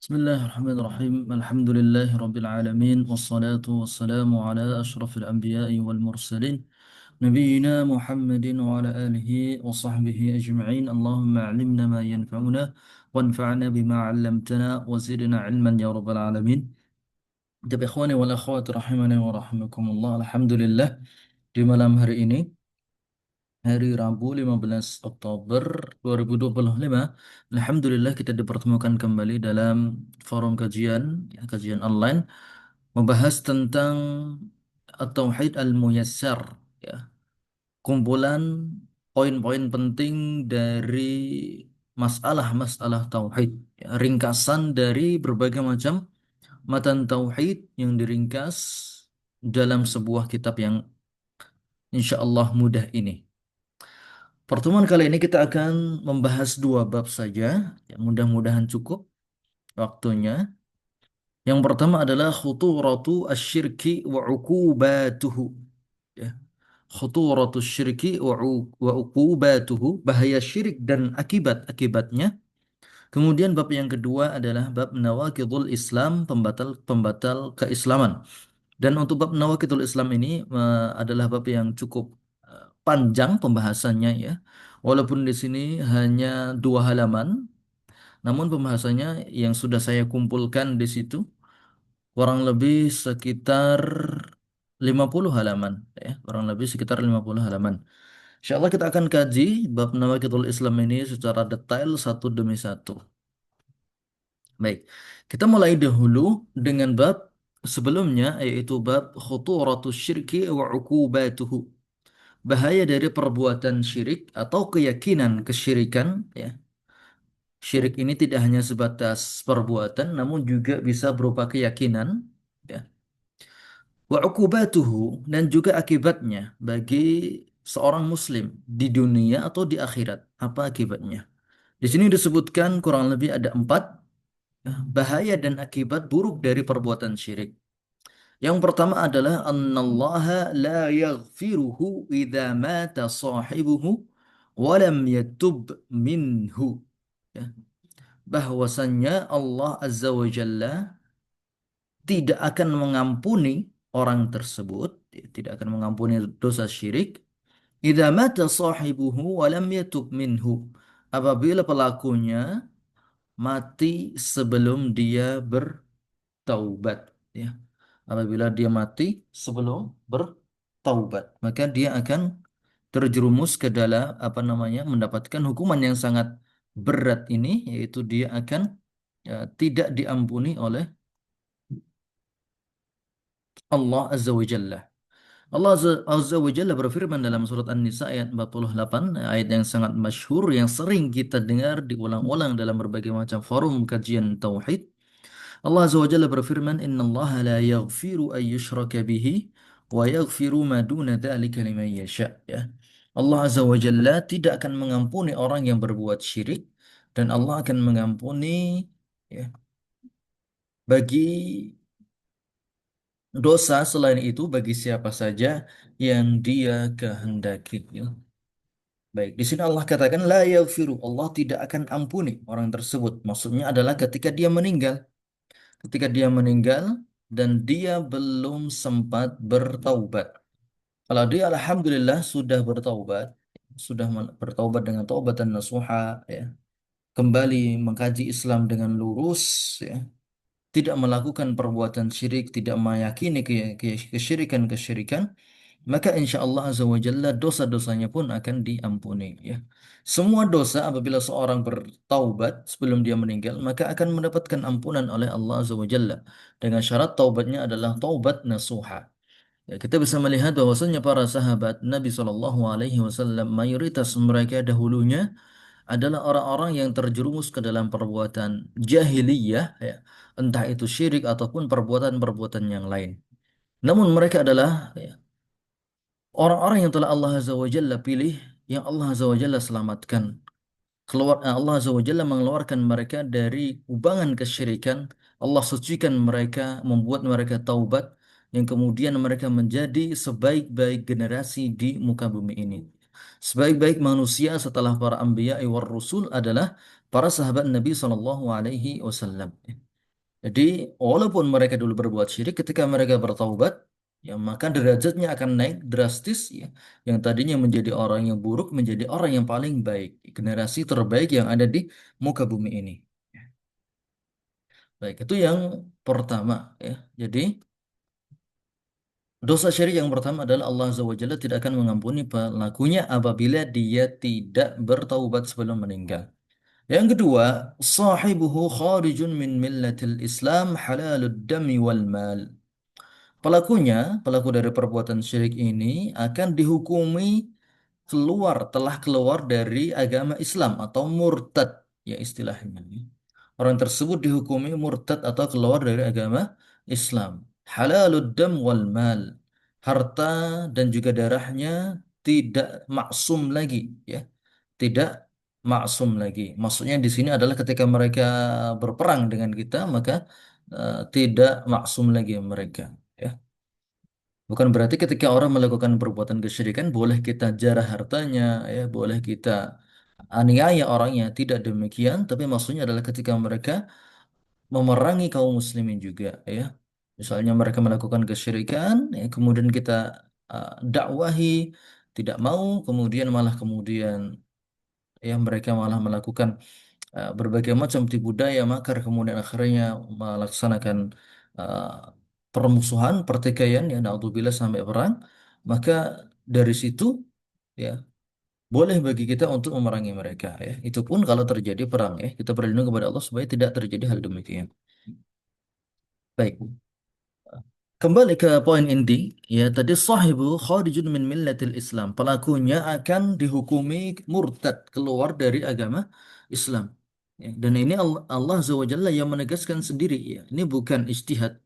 بسم الله الرحمن الرحيم الحمد لله رب العالمين والصلاة والسلام على أشرف الأنبياء والمرسلين نبينا محمد وعلى آله وصحبه أجمعين اللهم علمنا ما ينفعنا وانفعنا بما علمتنا وزدنا علما يا رب العالمين. Jadi ikhwani wal akhwat rahimani wa rahimakumullah. Alhamdulillah di malam hari ini hari Rabu 15 Oktober 2025, Alhamdulillah kita dipertemukan kembali dalam forum kajian, kajian online membahas tentang At-Tauhid Al-Muyassar, ya, kumpulan poin-poin penting dari masalah-masalah tauhid, ya, ringkasan dari berbagai macam matan tauhid yang diringkas dalam sebuah kitab yang insya Allah mudah ini. Pertemuan kali ini kita akan membahas dua bab saja, yang mudah-mudahan cukup waktunya. Yang pertama adalah khuturatu asyirki wa uqubatuhu. Ya. Khuturatu syirki wa uqubatuhu, bahaya syirik dan akibat-akibatnya. Kemudian bab yang kedua adalah bab nawaqidul Islam, pembatal-pembatal keislaman. Dan untuk bab nawaqidul Islam ini adalah bab yang cukup panjang pembahasannya, ya. Walaupun di sini hanya 2 halaman, namun pembahasannya yang sudah saya kumpulkan di situ kurang lebih sekitar 50 halaman, ya, kurang lebih sekitar 50 halaman. Insya Allah kita akan kaji bab nawaqidul Islam ini secara detail satu demi satu. Baik, kita mulai dahulu dengan bab sebelumnya, yaitu bab khuturatus syirki wa uqubatuhu. Bahaya dari perbuatan syirik atau keyakinan kesyirikan, ya. Syirik ini tidak hanya sebatas perbuatan, namun juga bisa berupa keyakinan, ya. Wa uqubatuhu, dan juga akibatnya bagi seorang muslim di dunia atau di akhirat. Apa akibatnya? Di sini disebutkan kurang lebih ada 4 bahaya dan akibat buruk dari perbuatan syirik. Yang pertama adalah annallaha la yaghfiruhu idza mata sahibuhu wa lam yatub minhu. Ya. Bahwasannya Allah Azza wa Jalla tidak akan mengampuni orang tersebut, ya, tidak akan mengampuni dosa syirik idza mata sahibuhu wa lam yatub minhu, apabila pelakunya mati sebelum dia bertaubat, ya. Apabila dia mati sebelum bertaubat, maka dia akan terjerumus ke dalam apa namanya, mendapatkan hukuman yang sangat berat ini, yaitu dia akan, ya, tidak diampuni oleh Allah Azza wa Jalla. Allah Azza wa Jalla berfirman dalam surat An-Nisa ayat 48, ayat yang sangat masyhur yang sering kita dengar diulang-ulang dalam berbagai macam forum kajian tauhid. Allah Azza wa Jalla berfirman, "Innallaha la yaghfiru an yushraka bihi wa yaghfiru ma duna dzalika liman yasha." Ya. Allah Azza wa Jalla tidak akan mengampuni orang yang berbuat syirik, dan Allah akan mengampuni, ya, bagi dosa selain itu bagi siapa saja yang Dia kehendaki. Ya. Baik, di sini Allah katakan la yaghfiru, Allah tidak akan ampuni orang tersebut. Maksudnya adalah ketika dia meninggal. Ketika dia meninggal dan dia belum sempat bertaubat. Kalau dia alhamdulillah sudah bertaubat, sudah bertaubat dengan taubatan nasuha, ya, kembali mengkaji Islam dengan lurus, ya, tidak melakukan perbuatan syirik, tidak meyakini kesyirikan-kesyirikan, maka insya Allah Azza wa Jalla dosa-dosanya pun akan diampuni, ya. Semua dosa apabila seorang bertaubat sebelum dia meninggal, maka akan mendapatkan ampunan oleh Allah Azza wa Jalla, dengan syarat taubatnya adalah taubat nasuha. Ya, kita bisa melihat bahwasanya para sahabat Nabi Shallallahu Alaihi Wasallam mayoritas mereka dahulunya adalah orang-orang yang terjerumus ke dalam perbuatan jahiliyah, ya, entah itu syirik ataupun perbuatan-perbuatan yang lain. Namun mereka adalah, ya, orang-orang yang telah Allah Azza wa Jalla pilih, yang Allah Azza wa Jalla selamatkan. Allah Azza wa Jalla mengeluarkan mereka dari kubangan kesyirikan. Allah sucikan mereka, membuat mereka taubat, yang kemudian mereka menjadi sebaik-baik generasi di muka bumi ini. Sebaik-baik manusia setelah para anbiya war rusul adalah para sahabat Nabi Sallallahu Alaihi Wasallam. Jadi walaupun mereka dulu berbuat syirik, ketika mereka bertaubat, ya maka derajatnya akan naik drastis ya. Yang tadinya menjadi orang yang buruk menjadi orang yang paling baik, generasi terbaik yang ada di muka bumi ini. Baik, itu yang pertama ya. Jadi dosa syirik yang pertama adalah Allah Azza wa Jalla tidak akan mengampuni pelakunya apabila dia tidak bertaubat sebelum meninggal. Yang kedua, sahibuhu kharijun min millatil Islam halalud dami wal mal. Pelakunya, pelaku dari perbuatan syirik ini akan dihukumi telah keluar dari agama Islam atau murtad, ya istilahnya. Orang tersebut dihukumi murtad atau keluar dari agama Islam. Halalud dam wal mal. Harta dan juga darahnya tidak maksum lagi, ya. Tidak maksum lagi. Maksudnya di sini adalah ketika mereka berperang dengan kita, maka tidak maksum lagi mereka. Ya. Bukan berarti ketika orang melakukan perbuatan kesyirikan boleh kita jarah hartanya, ya, boleh kita aniaya orangnya. Tidak demikian, tapi maksudnya adalah ketika mereka memerangi kaum muslimin juga, ya. Misalnya mereka melakukan kesyirikan, ya, kemudian kita dakwahi, tidak mau, kemudian malah kemudian ya mereka malah melakukan berbagai macam tipu daya makar kemudian akhirnya melaksanakan uh, permusuhan, pertikaian ya naudzubillah sampai perang, maka dari situ ya boleh bagi kita untuk memerangi mereka ya. Itu pun kalau terjadi perang ya, kita berlindung kepada Allah supaya tidak terjadi hal demikian. Baik. Kembali ke poin inti, ya tadi sahibu kharijun min millatil Islam. Pelakunya akan dihukumi murtad, keluar dari agama Islam. Ya, dan ini Allah Azza wa Jalla yang menegaskan sendiri ya. Ini bukan ijtihad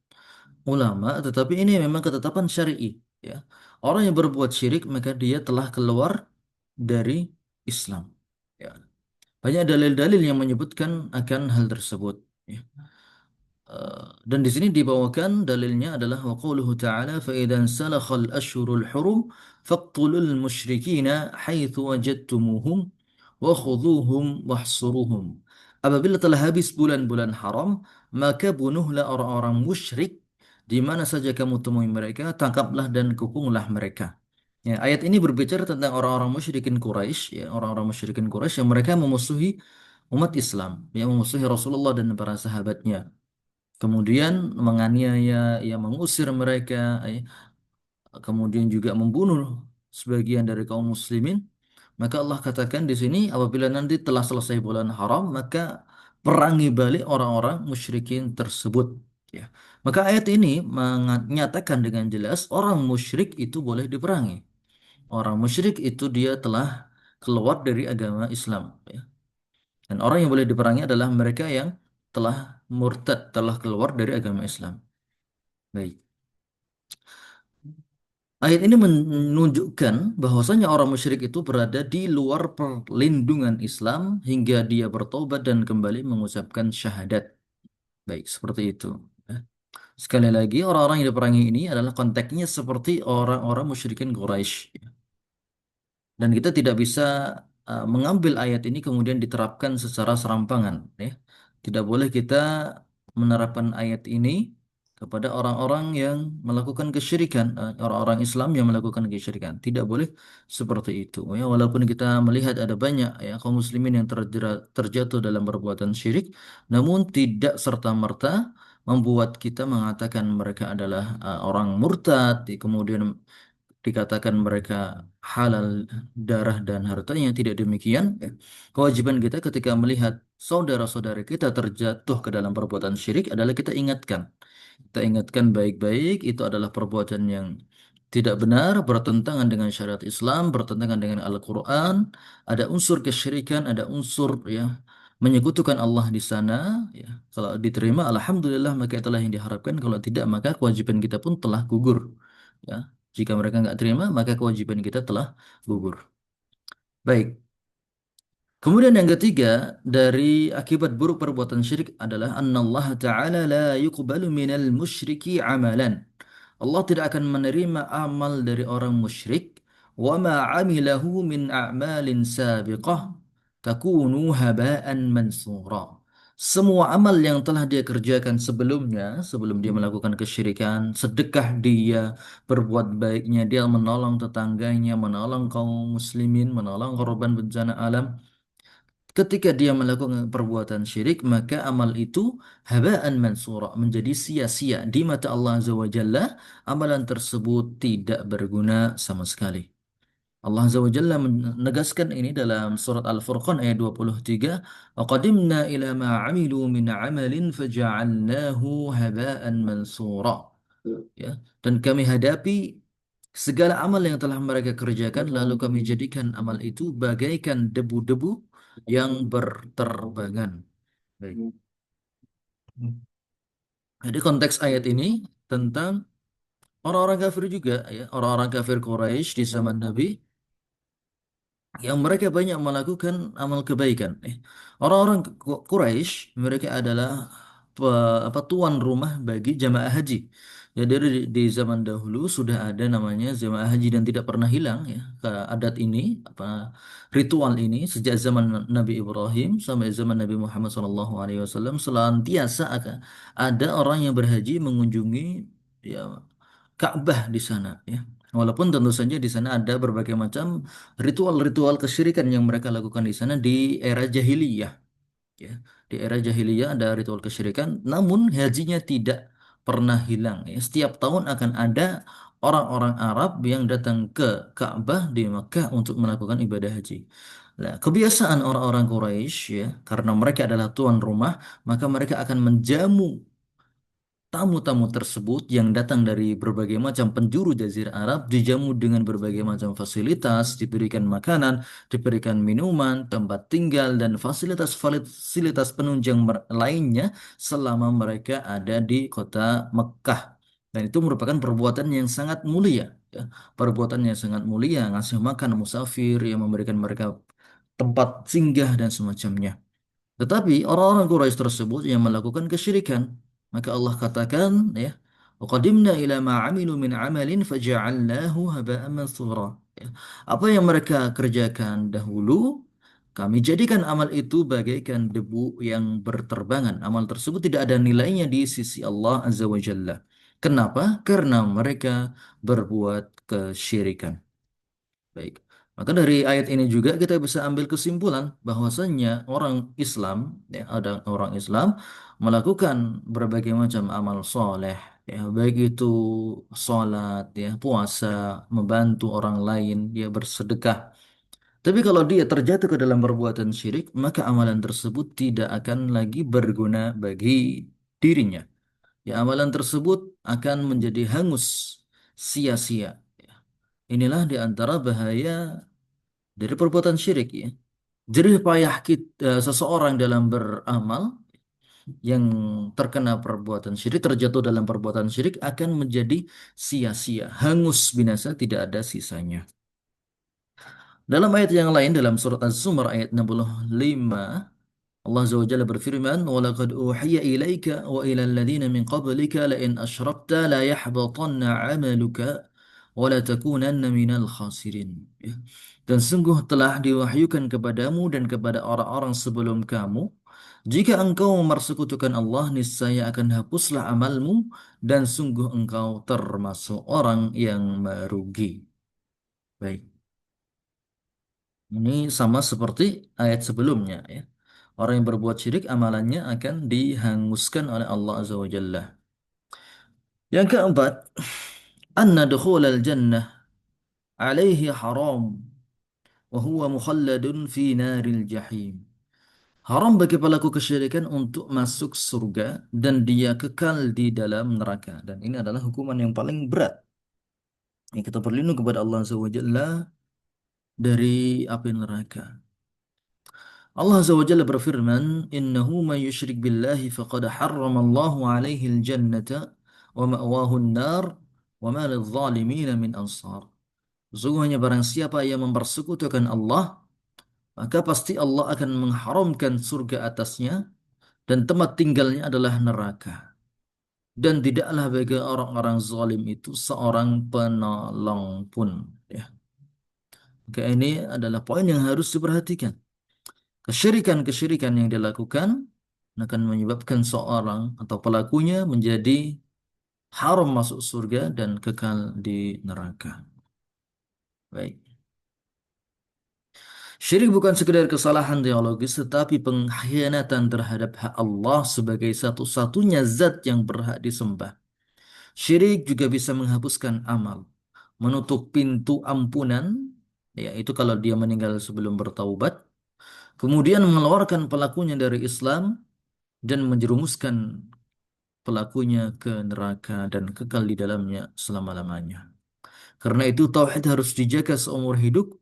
ulama, tetapi ini memang ketetapan syar'i, ya. Orang yang berbuat syirik maka dia telah keluar dari Islam. Ya. Banyak dalil-dalil yang menyebutkan akan hal tersebut. Ya. Dan di sini dibawakan dalilnya adalah wa qauluhu ta'ala fa idzan salakhal ashhurul hurum faqtulul musyrikina haitsu wajadtumuhum wa khudhuhum wahsuruhum. Apabila telah habis bulan-bulan haram, maka bunuhlah orang-orang musyrik di mana saja kamu temui mereka, tangkaplah dan kepunglah mereka. Ya, ayat ini berbicara tentang orang-orang musyrikin Quraisy, ya, orang-orang musyrikin Quraisy yang mereka memusuhi umat Islam, yang memusuhi Rasulullah dan para sahabatnya, kemudian menganiaya, ya mengusir mereka, kemudian juga membunuh sebagian dari kaum muslimin. Maka Allah katakan di sini apabila nanti telah selesai bulan haram maka perangi balik orang-orang musyrikin tersebut, ya. Maka ayat ini menyatakan dengan jelas orang musyrik itu boleh diperangi. Orang musyrik itu dia telah keluar dari agama Islam, ya. Dan orang yang boleh diperangi adalah mereka yang telah murtad, telah keluar dari agama Islam. Baik. Ayat ini menunjukkan bahwasanya orang musyrik itu berada di luar perlindungan Islam hingga dia bertobat dan kembali mengucapkan syahadat. Baik, seperti itu. Ya. Sekali lagi, orang-orang yang diperangi ini adalah konteksnya seperti orang-orang musyrikin Quraisy. Dan kita tidak bisa mengambil ayat ini kemudian diterapkan secara serampangan, ya. Tidak boleh kita menerapkan ayat ini kepada orang-orang yang melakukan kesyirikan, orang-orang Islam yang melakukan kesyirikan. Tidak boleh seperti itu, ya. Walaupun kita melihat ada banyak ya kaum muslimin yang terjatuh dalam perbuatan syirik, namun tidak serta-merta membuat kita mengatakan mereka adalah orang murtad, kemudian dikatakan mereka halal darah dan hartanya. Tidak demikian, ya. Kewajiban kita ketika melihat saudara-saudara kita terjatuh ke dalam perbuatan syirik adalah kita ingatkan baik-baik itu adalah perbuatan yang tidak benar, bertentangan dengan syariat Islam, bertentangan dengan Al-Quran, ada unsur kesyirikan, ada unsur ya menyekutukan Allah di sana, ya. Kalau diterima alhamdulillah maka itulah yang diharapkan, kalau tidak maka kewajiban kita pun telah gugur, ya. Jika mereka nggak terima, maka kewajiban kita telah gugur. Baik. Kemudian yang ketiga dari akibat buruk perbuatan syirik adalah Allah Ta'ala la yuqbalu minal musyriki amalan. Allah tidak akan menerima amal dari orang musyrik. Wa ma amilahu min a'malin sabiqah takunu haba'an mansura. Semua amal yang telah dia kerjakan sebelumnya, sebelum dia melakukan kesyirikan, sedekah dia, berbuat baiknya, dia menolong tetangganya, menolong kaum muslimin, menolong korban bencana alam. Ketika dia melakukan perbuatan syirik, maka amal itu haba'an mansura, menjadi sia-sia di mata Allah Azza wa Jalla. Amalan tersebut tidak berguna sama sekali. Allah Azza wa Jalla menegaskan ini dalam surat Al-Furqan ayat 23, "Wa qadimna ila ma 'amilu min 'amalin faja'alnahu haba'an mansura." Ya, dan kami hadapi segala amal yang telah mereka kerjakan lalu kami jadikan amal itu bagaikan debu-debu yang berterbangan. Baik. Jadi konteks ayat ini tentang orang-orang kafir juga ya, orang-orang kafir Quraisy di zaman Nabi yang mereka banyak melakukan amal kebaikan. Orang-orang Quraisy mereka adalah tuan rumah bagi jamaah haji. Ya di zaman dahulu sudah ada namanya jamaah haji dan tidak pernah hilang ya adat ini ritual ini sejak zaman Nabi Ibrahim sampai zaman Nabi Muhammad SAW senantiasa ada orang yang berhaji mengunjungi ya Ka'bah di sana ya. Walaupun tentu saja di sana ada berbagai macam ritual-ritual kesyirikan yang mereka lakukan di sana di era jahiliyah ya. Di era jahiliyah ada ritual kesyirikan, namun hajinya tidak pernah hilang ya. Setiap tahun akan ada orang-orang Arab yang datang ke Ka'bah di Makkah untuk melakukan ibadah haji. Nah, kebiasaan orang-orang Quraisy ya, karena mereka adalah tuan rumah, maka mereka akan menjamu tamu-tamu tersebut yang datang dari berbagai macam penjuru Jazirah Arab dijamu dengan berbagai macam fasilitas, diberikan makanan, diberikan minuman, tempat tinggal, dan fasilitas-fasilitas penunjang lainnya selama mereka ada di kota Mekah. Dan itu merupakan perbuatan yang sangat mulia, ya. Perbuatan yang sangat mulia, ngasih makan musafir, yang memberikan mereka tempat singgah dan semacamnya. Tetapi orang-orang Quraisy tersebut yang melakukan kesyirikan, maka Allah katakan ya, "Waqadimna ila ma 'amilu min 'amalin faja'alnahu haba'an mansura." Ya. Apa yang mereka kerjakan dahulu, kami jadikan amal itu bagaikan debu yang berterbangan. Amal tersebut tidak ada nilainya di sisi Allah Azza wa Jalla. Kenapa? Karena mereka berbuat kesyirikan. Baik. Maka dari ayat ini juga kita bisa ambil kesimpulan bahwasannya orang Islam, ya, ada orang Islam melakukan berbagai macam amal soleh, ya, baik itu sholat, ya, puasa, membantu orang lain, dia bersedekah. Tapi kalau dia terjatuh ke dalam perbuatan syirik, maka amalan tersebut tidak akan lagi berguna bagi dirinya. Ya, amalan tersebut akan menjadi hangus, sia-sia. Ya. Inilah di antara bahaya dari perbuatan syirik ya. Jerih payah seseorang dalam beramal yang terkena perbuatan syirik, terjatuh dalam perbuatan syirik akan menjadi sia-sia, hangus binasa, tidak ada sisanya. Dalam ayat yang lain dalam surat Az-Zumar ayat 65, Allah Azza wa Jalla berfirman, "Walaqad uhiya ilaika wa ila alladziina min qablika la in asyrakta la yahbatanna 'amaluka wa la takunanna minal khasirin." Ya. Dan sungguh telah diwahyukan kepadamu dan kepada orang-orang sebelum kamu, jika engkau mempersekutukan Allah, niscaya akan hapuslah amalmu dan sungguh engkau termasuk orang yang merugi. Baik. Ini sama seperti ayat sebelumnya ya. Orang yang berbuat syirik amalannya akan dihanguskan oleh Allah Azza wa Jalla. Yang keempat, anna dukhulal jannah alaihi haram wa huwa mukhalladun fi naril jahim. Haram bagi pelaku kesyirikan untuk masuk surga dan dia kekal di dalam neraka. Dan ini adalah hukuman yang paling berat. Yang kita berlindung kepada Allah Azza wa Jalla dari api neraka. Allah Azza wa Jalla berfirman, "Innahu man yusyrik billahi faqad harramallahu alaihi al-jannata wa ma'wahu an-nar wa ma lidh-dhalimin min ansar." Sesungguhnya barang siapa yang mempersekutukan Allah, maka pasti Allah akan mengharamkan surga atasnya dan tempat tinggalnya adalah neraka. Dan tidaklah bagi orang-orang zalim itu seorang penolong pun. Ya. Maka ini adalah poin yang harus diperhatikan. Kesyirikan-kesyirikan yang dilakukan akan menyebabkan seorang atau pelakunya menjadi haram masuk surga dan kekal di neraka. Baik. Syirik bukan sekedar kesalahan teologis, tetapi pengkhianatan terhadap hak Allah sebagai satu-satunya zat yang berhak disembah. Syirik juga bisa menghapuskan amal, menutup pintu ampunan, yaitu kalau dia meninggal sebelum bertaubat, kemudian mengeluarkan pelakunya dari Islam dan menjerumuskan pelakunya ke neraka dan kekal di dalamnya selama-lamanya. Karena itu tauhid harus dijaga seumur hidup,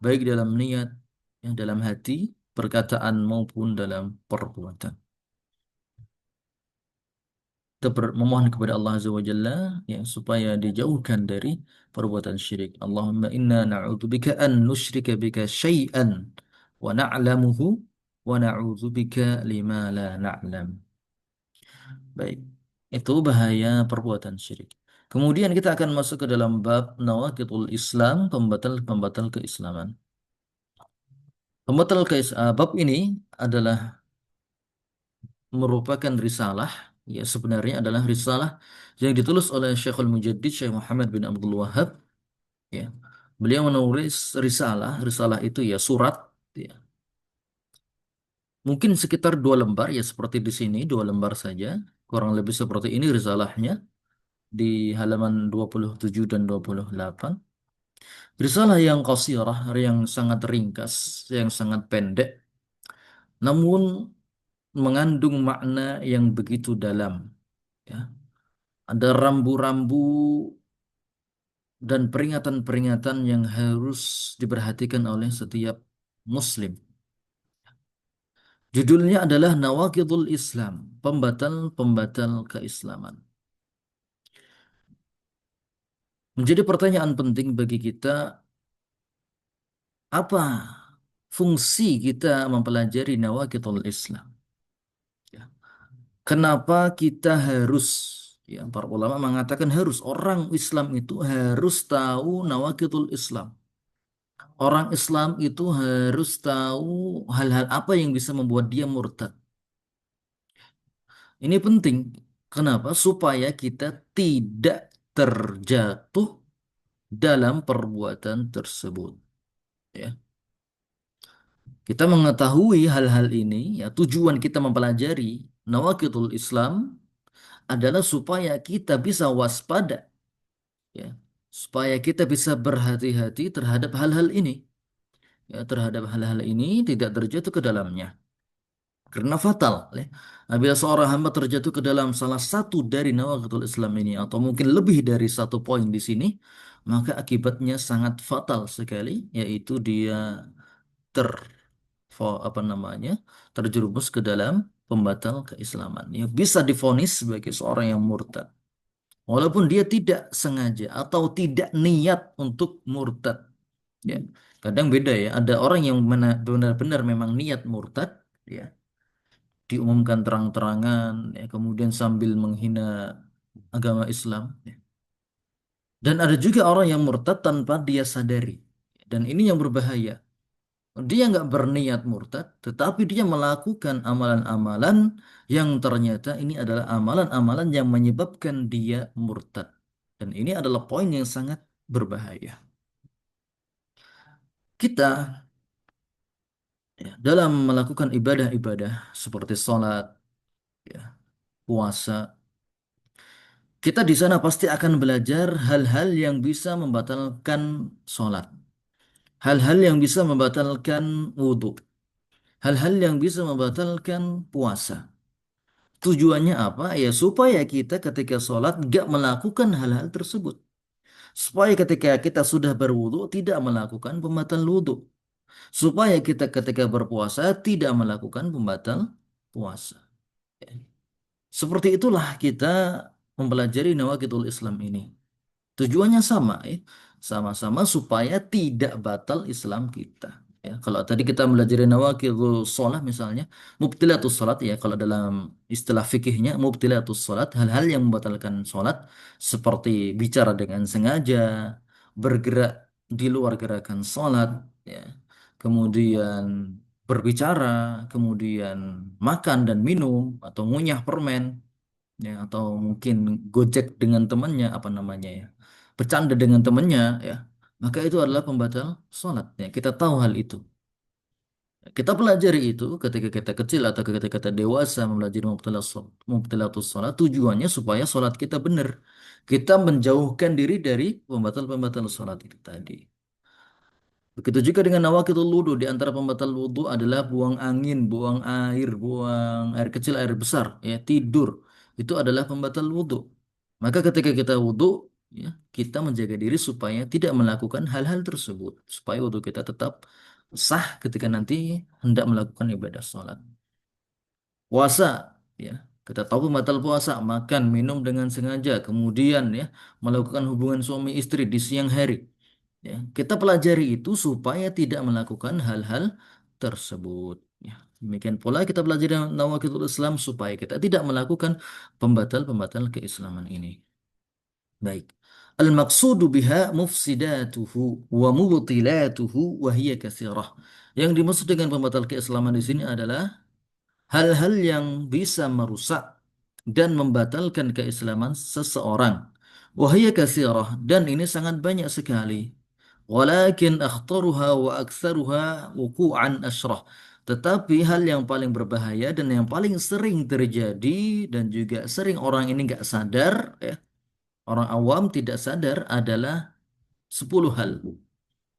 baik dalam niat, yang dalam hati, perkataan maupun dalam perbuatan. Kita memohon kepada Allah Azza wa Jalla ya, supaya dijauhkan dari perbuatan syirik. Allahumma inna na'udzubika an nusyrika bika syai'an wa na'lamuhu wa na'udzubika lima la na'lam. Baik, itu bahaya perbuatan syirik. Kemudian kita akan masuk ke dalam bab nawaqidul Islam, pembatal-pembatal keislaman. Bab ini adalah merupakan risalah, ya sebenarnya adalah risalah yang ditulis oleh Syekhul Mujaddid Syekh Muhammad bin Abdul Wahhab, ya. Beliau menulis risalah itu ya surat, ya. Mungkin sekitar 2 lembar ya seperti di sini 2 lembar saja, kurang lebih seperti ini risalahnya di halaman 27 dan 28. Risalah yang qasirah, yang sangat ringkas, yang sangat pendek, namun mengandung makna yang begitu dalam. Ya. Ada rambu-rambu dan peringatan-peringatan yang harus diperhatikan oleh setiap Muslim. Judulnya adalah Nawaqidul Islam, pembatal-pembatal keislaman. Menjadi pertanyaan penting bagi kita, apa fungsi kita mempelajari Nawaqidul Islam? Ya. Kenapa kita harus, ya, para ulama mengatakan harus, orang Islam itu harus tahu Nawaqidul Islam. Orang Islam itu harus tahu hal-hal apa yang bisa membuat dia murtad. Ini penting. Kenapa? Supaya kita tidak terjatuh dalam perbuatan tersebut. Ya. Kita mengetahui hal-hal ini, ya tujuan kita mempelajari Nawaqidul Islam adalah supaya kita bisa waspada, ya, supaya kita bisa berhati-hati terhadap hal-hal ini, ya, terhadap hal-hal ini tidak terjatuh ke dalamnya. Karena fatal, ya. Apabila seorang hamba terjatuh ke dalam salah satu dari nawaqidul Islam ini atau mungkin lebih dari satu poin di sini, maka akibatnya sangat fatal sekali, yaitu dia ter apa namanya terjerumus ke dalam pembatal keislaman. Ya, bisa divonis sebagai seorang yang murtad, walaupun dia tidak sengaja atau tidak niat untuk murtad. Ya, kadang beda ya. Ada orang yang benar-benar memang niat murtad, ya diumumkan terang-terangan, ya, kemudian sambil menghina agama Islam, ya. Dan ada juga orang yang murtad tanpa dia sadari, dan ini yang berbahaya. Dia nggak berniat murtad, tetapi dia melakukan amalan-amalan yang ternyata ini adalah amalan-amalan yang menyebabkan dia murtad, dan ini adalah poin yang sangat berbahaya. Kita, ya, dalam melakukan ibadah-ibadah seperti sholat, ya, puasa, kita di sana pasti akan belajar hal-hal yang bisa membatalkan sholat, hal-hal yang bisa membatalkan wudhu, hal-hal yang bisa membatalkan puasa. Tujuannya apa? Ya supaya kita ketika sholat gak melakukan hal-hal tersebut. Supaya ketika kita sudah berwudhu tidak melakukan pembatal wudhu. Supaya kita ketika berpuasa tidak melakukan pembatal puasa. Seperti itulah kita mempelajari nawaqidul Islam ini. Tujuannya sama, ya. Sama-sama supaya tidak batal Islam kita. Ya, kalau tadi kita belajar nawaqidul sholat misalnya, mubtilatus sholat, ya kalau dalam istilah fikihnya mubtilatus sholat, hal-hal yang membatalkan sholat seperti bicara dengan sengaja, bergerak di luar gerakan sholat, ya. Kemudian berbicara, kemudian makan dan minum, atau ngunyah permen, ya, atau mungkin gojek dengan temannya, apa namanya ya, bercanda dengan temannya, ya, maka itu adalah pembatal sholat. Ya, kita tahu hal itu. Kita pelajari itu ketika kita kecil atau ketika kita dewasa mempelajari mubtilatus sholat, tujuannya supaya sholat kita benar. Kita menjauhkan diri dari pembatal-pembatal sholat itu tadi. Begitu juga dengan nawakidul wudu. Di antara pembatal wudu adalah buang angin, buang air kecil, air besar, ya, tidur. Itu adalah pembatal wudu. Maka ketika kita wudu, ya, kita menjaga diri supaya tidak melakukan hal-hal tersebut. Supaya wudu kita tetap sah ketika nanti hendak melakukan ibadah sholat. Puasa, ya. Kita tahu pembatal puasa, makan, minum dengan sengaja, kemudian ya melakukan hubungan suami istri di siang hari. Ya, kita pelajari itu supaya tidak melakukan hal-hal tersebut. Ya, demikian pula kita pelajari nawakidul Islam supaya kita tidak melakukan pembatal-pembatal keislaman ini. Baik. Al-maqsudu biha mufsidatuhu wa mubtilatuhu wa hiya katsirah. Yang dimaksud dengan pembatal keislaman di sini adalah hal-hal yang bisa merusak dan membatalkan keislaman seseorang. Wahya katsirah, dan ini sangat banyak sekali. Walakin akhtaruha wa aktsaruha wuqu'an asyrah. Tetapi hal yang paling berbahaya dan yang paling sering terjadi dan juga sering orang ini nggak sadar, ya, orang awam tidak sadar adalah 10 hal.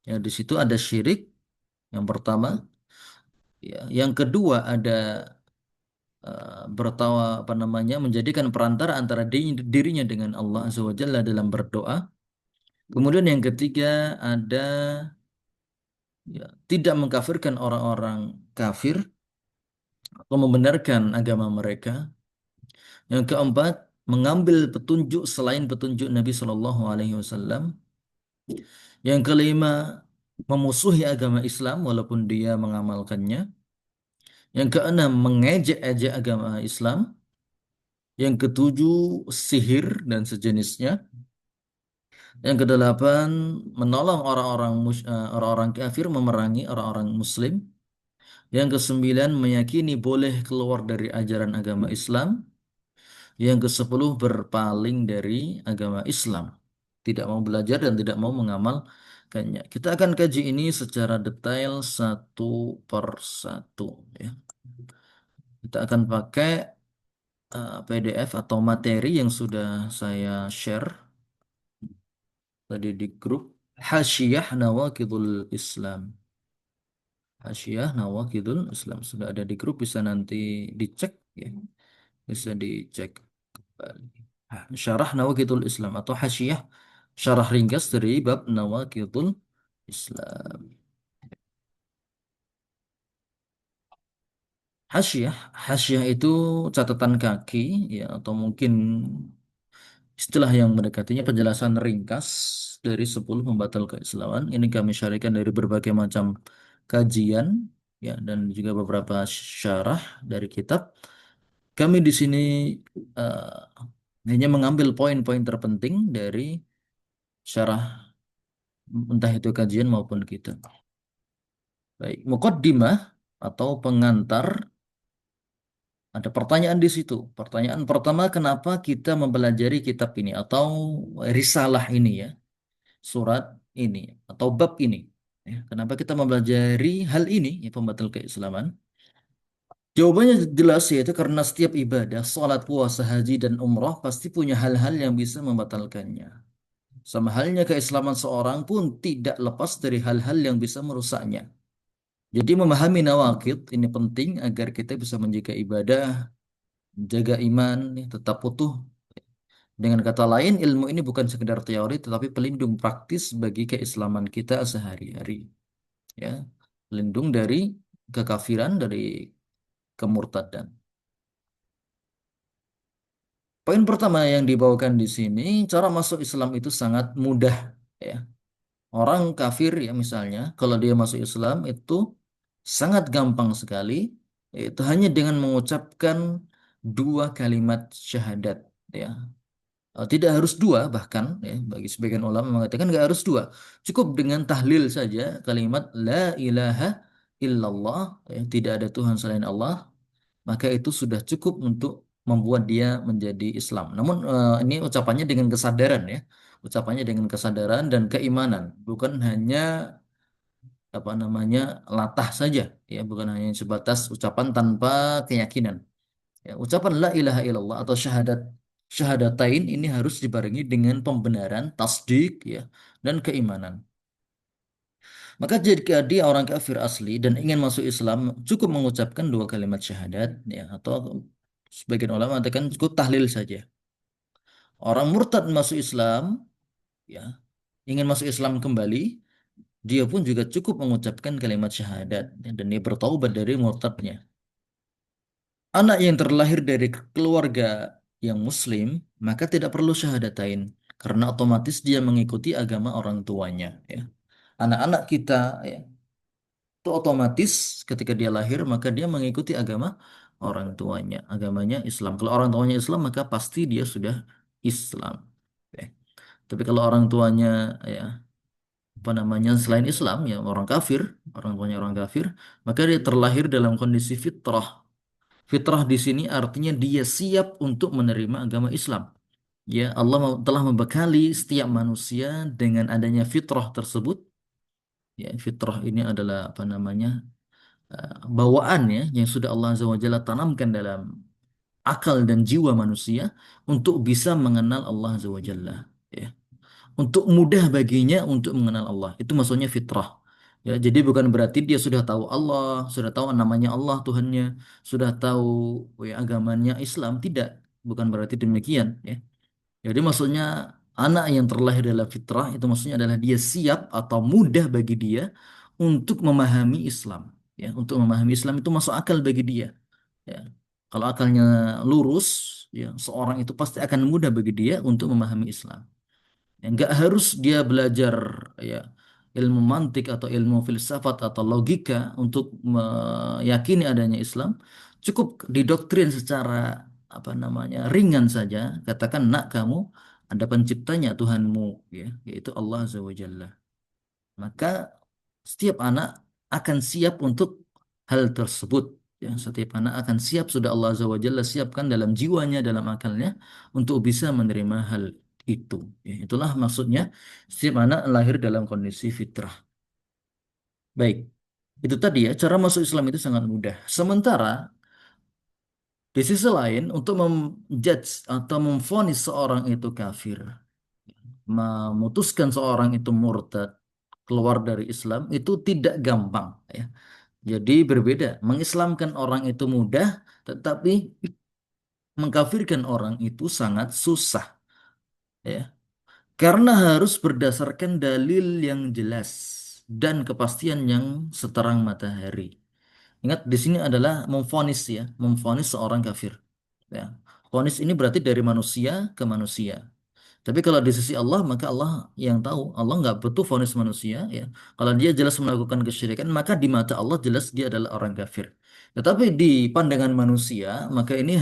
Ya, di situ ada syirik yang pertama, ya. Yang kedua ada bertawa apa namanya menjadikan perantara antara dirinya dengan Allah Azza wa Jalla dalam berdoa. Kemudian yang ketiga ada, ya, tidak mengkafirkan orang-orang kafir atau membenarkan agama mereka. Yang keempat, mengambil petunjuk selain petunjuk Nabi Shallallahu Alaihi Wasallam. Yang kelima, memusuhi agama Islam walaupun dia mengamalkannya. Yang keenam, mengejek-ejek agama Islam. Yang ketujuh, sihir dan sejenisnya. Yang kedelapan, menolong orang-orang kafir memerangi orang-orang muslim. Yang kesembilan, meyakini boleh keluar dari ajaran agama Islam. Yang kesepuluh, berpaling dari agama Islam. Tidak mau belajar dan tidak mau mengamalkannya. Kita akan kaji ini secara detail satu per satu, ya. Kita akan pakai PDF atau materi yang sudah saya share tadi di grup. Hasyiyah Nawakidul Islam. Hasyiyah Nawakidul Islam sudah ada di grup, bisa nanti dicek, ya. Bisa dicek kembali. Syarah Nawakidul Islam atau Hasyiyah, syarah ringkas dari bab Nawakidul Islam. Hasyiyah, hasyiyah itu catatan kaki, ya, atau mungkin istilah yang mendekatinya penjelasan ringkas dari 10 pembatal keislaman. Ini kami syarikan dari berbagai macam kajian, ya, dan juga beberapa syarah dari kitab. Kami di sini hanya mengambil poin-poin terpenting dari syarah, entah itu kajian maupun kitab. Baik, muqaddimah atau pengantar, ada pertanyaan di situ. Pertanyaan pertama, kenapa kita mempelajari kitab ini atau risalah ini, ya, surat ini atau bab ini? Ya, kenapa kita mempelajari hal ini, ya, pembatal keislaman? Jawabannya jelas, yaitu karena setiap ibadah, sholat, puasa, haji, dan umrah pasti punya hal-hal yang bisa membatalkannya. Sama halnya keislaman seorang pun tidak lepas dari hal-hal yang bisa merusaknya. Jadi memahami nawakid ini penting agar kita bisa menjaga ibadah, menjaga iman, ya, tetap utuh. Dengan kata lain, ilmu ini bukan sekedar teori, tetapi pelindung praktis bagi keislaman kita sehari-hari. Ya, pelindung dari kekafiran, dari kemurtadan. Poin pertama yang dibawakan di sini, cara masuk Islam itu sangat mudah. Ya, orang kafir, ya, misalnya, kalau dia masuk Islam itu sangat gampang sekali, itu hanya dengan mengucapkan dua kalimat syahadat. Ya, tidak harus dua, bahkan, ya, bagi sebagian ulama mengatakan nggak harus dua, cukup dengan tahlil saja kalimat la ilaha illallah, ya, tidak ada Tuhan selain Allah, maka itu sudah cukup untuk membuat dia menjadi Islam. Namun ini ucapannya dengan kesadaran ya, ucapannya dengan kesadaran dan keimanan, bukan hanya apa namanya latah saja, ya, bukan hanya sebatas ucapan tanpa keyakinan. Ya, ucapan la ilaha illallah atau syahadatain ini harus dibarengi dengan pembenaran, tasdik, ya, dan keimanan. Maka jika dia orang kafir asli dan ingin masuk Islam, cukup mengucapkan dua kalimat syahadat, ya, atau sebagian ulama mengatakan cukup tahlil saja. Orang murtad masuk Islam, ya, ingin masuk Islam kembali, dia pun juga cukup mengucapkan kalimat syahadat, ya, dan dia bertaubat dari murtadnya. Anak yang terlahir dari keluarga yang Muslim, maka tidak perlu syahadatain, karena otomatis dia mengikuti agama orang tuanya. Ya. Anak-anak kita, ya, itu otomatis ketika dia lahir maka dia mengikuti agama orang tuanya, agamanya Islam. Kalau orang tuanya Islam maka pasti dia sudah Islam. Oke. Tapi kalau orang tuanya, ya, apa namanya, selain Islam, ya, orang kafir, orang tuanya orang kafir, maka dia terlahir dalam kondisi fitrah. Fitrah di sini artinya dia siap untuk menerima agama Islam. Ya, Allah telah membekali setiap manusia dengan adanya fitrah tersebut. Ya, fitrah ini adalah apa namanya, bawaan, ya, yang sudah Allah Azza wa Jalla tanamkan dalam akal dan jiwa manusia untuk bisa mengenal Allah Azza wa Jalla, ya. Untuk mudah baginya untuk mengenal Allah. Itu maksudnya fitrah. Ya, jadi bukan berarti dia sudah tahu Allah, sudah tahu namanya Allah Tuhannya, sudah tahu, ya, agamanya Islam, tidak. Bukan berarti demikian, ya. Jadi maksudnya anak yang terlahir dalam fitrah itu maksudnya adalah dia siap atau mudah bagi dia untuk memahami Islam. Ya, untuk memahami Islam itu masuk akal bagi dia. Ya. Kalau akalnya lurus, ya, seorang itu pasti akan mudah bagi dia untuk memahami Islam. Ya, nggak harus dia belajar, ya, ilmu mantik atau ilmu filsafat atau logika untuk meyakini adanya Islam. Cukup didoktrin secara apa namanya ringan saja. Katakan, nak, kamu ada penciptanya Tuhanmu, ya, yaitu Allah Azza wa Jalla. Maka setiap anak akan siap untuk hal tersebut. Ya, setiap anak akan siap, sudah Allah Azza wa Jalla siapkan dalam jiwanya, dalam akalnya untuk bisa menerima hal itu. Ya, itulah maksudnya setiap anak lahir dalam kondisi fitrah. Baik, itu tadi ya, cara masuk Islam itu sangat mudah. Sementara di sisi lain untuk menjudge atau memvonis seorang itu kafir, memutuskan seorang itu murtad, keluar dari Islam itu tidak gampang, ya. Jadi berbeda. Mengislamkan orang itu mudah, tetapi mengkafirkan orang itu sangat susah, ya. Karena harus berdasarkan dalil yang jelas dan kepastian yang seterang matahari. Ingat, di sini adalah memvonis, ya, memvonis seorang kafir. Ya. Vonis ini berarti dari manusia ke manusia. Tapi kalau di sisi Allah, maka Allah yang tahu. Allah nggak butuh vonis manusia, ya. Kalau dia jelas melakukan kesyirikan, maka di mata Allah jelas dia adalah orang kafir. Tetapi di pandangan manusia, maka ini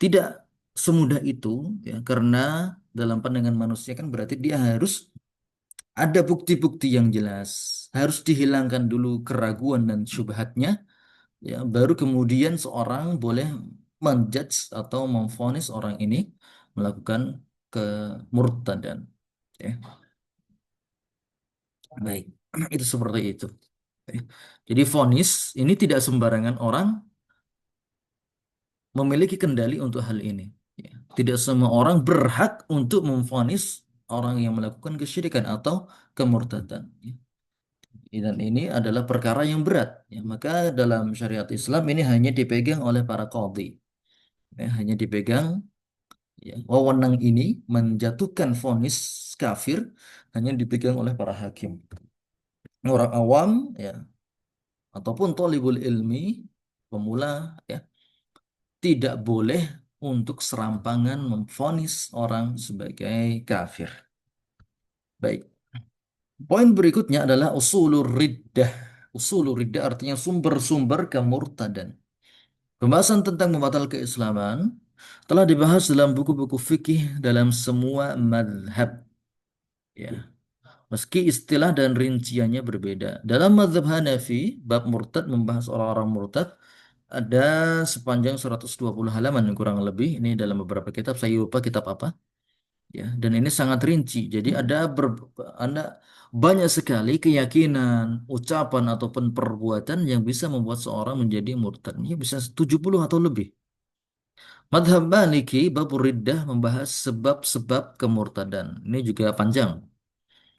tidak semudah itu, ya. Karena dalam pandangan manusia kan berarti dia harus ada bukti-bukti yang jelas. Harus dihilangkan dulu keraguan dan syubhatnya, ya. Baru kemudian seorang boleh menjudge atau memvonis orang ini melakukan kemurtadan, ya. Baik, itu seperti itu. Ya. Jadi vonis ini tidak sembarangan orang memiliki kendali untuk hal ini. Ya. Tidak semua orang berhak untuk memvonis orang yang melakukan kesyirikan atau kemurtadan. Ya. Dan ini adalah perkara yang berat. Ya. Maka dalam syariat Islam ini hanya dipegang oleh para qadhi. Ya, hanya dipegang, ya, wewenang ini menjatuhkan vonis kafir hanya dipegang oleh para hakim. Orang awam, ya, ataupun thalibul ilmi, pemula, ya, tidak boleh untuk serampangan memvonis orang sebagai kafir. Baik. Poin berikutnya adalah usulur riddah. Usulur riddah artinya sumber-sumber kemurtadan. Pembahasan tentang membatal keislaman telah dibahas dalam buku-buku fikih dalam semua madhab. Ya. Meski istilah dan rinciannya berbeda. Dalam mazhab Hanafi, bab murtad membahas orang-orang murtad ada sepanjang 120 halaman kurang lebih. Ini dalam beberapa kitab, saya lupa kitab apa. Ya, dan ini sangat rinci. Jadi ada banyak sekali keyakinan, ucapan ataupun perbuatan yang bisa membuat seorang menjadi murtad. Ini bisa 70 atau lebih. Madhab Maliki, bab riddah membahas sebab-sebab kemurtadan. Ini juga panjang.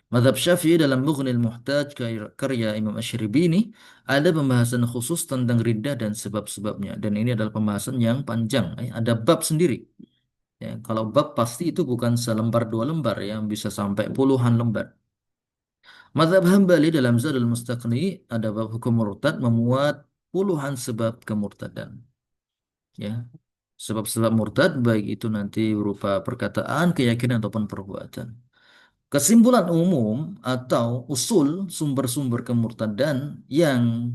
Madhab Syafi'i dalam Mughnil Muhtaj karya Imam Asy-Syarbini ada pembahasan khusus tentang riddah dan sebab-sebabnya. Dan ini adalah pembahasan yang panjang. Ada bab sendiri. Ya, kalau bab pasti itu bukan selembar dua lembar yang bisa sampai puluhan lembar. Mazhab Hambali dalam Zadul Mustaqni ada bab hukum murtad memuat puluhan sebab kemurtadan. Ya, sebab-sebab murtad baik itu nanti berupa perkataan, keyakinan ataupun perbuatan. Kesimpulan umum atau usul sumber-sumber kemurtadan yang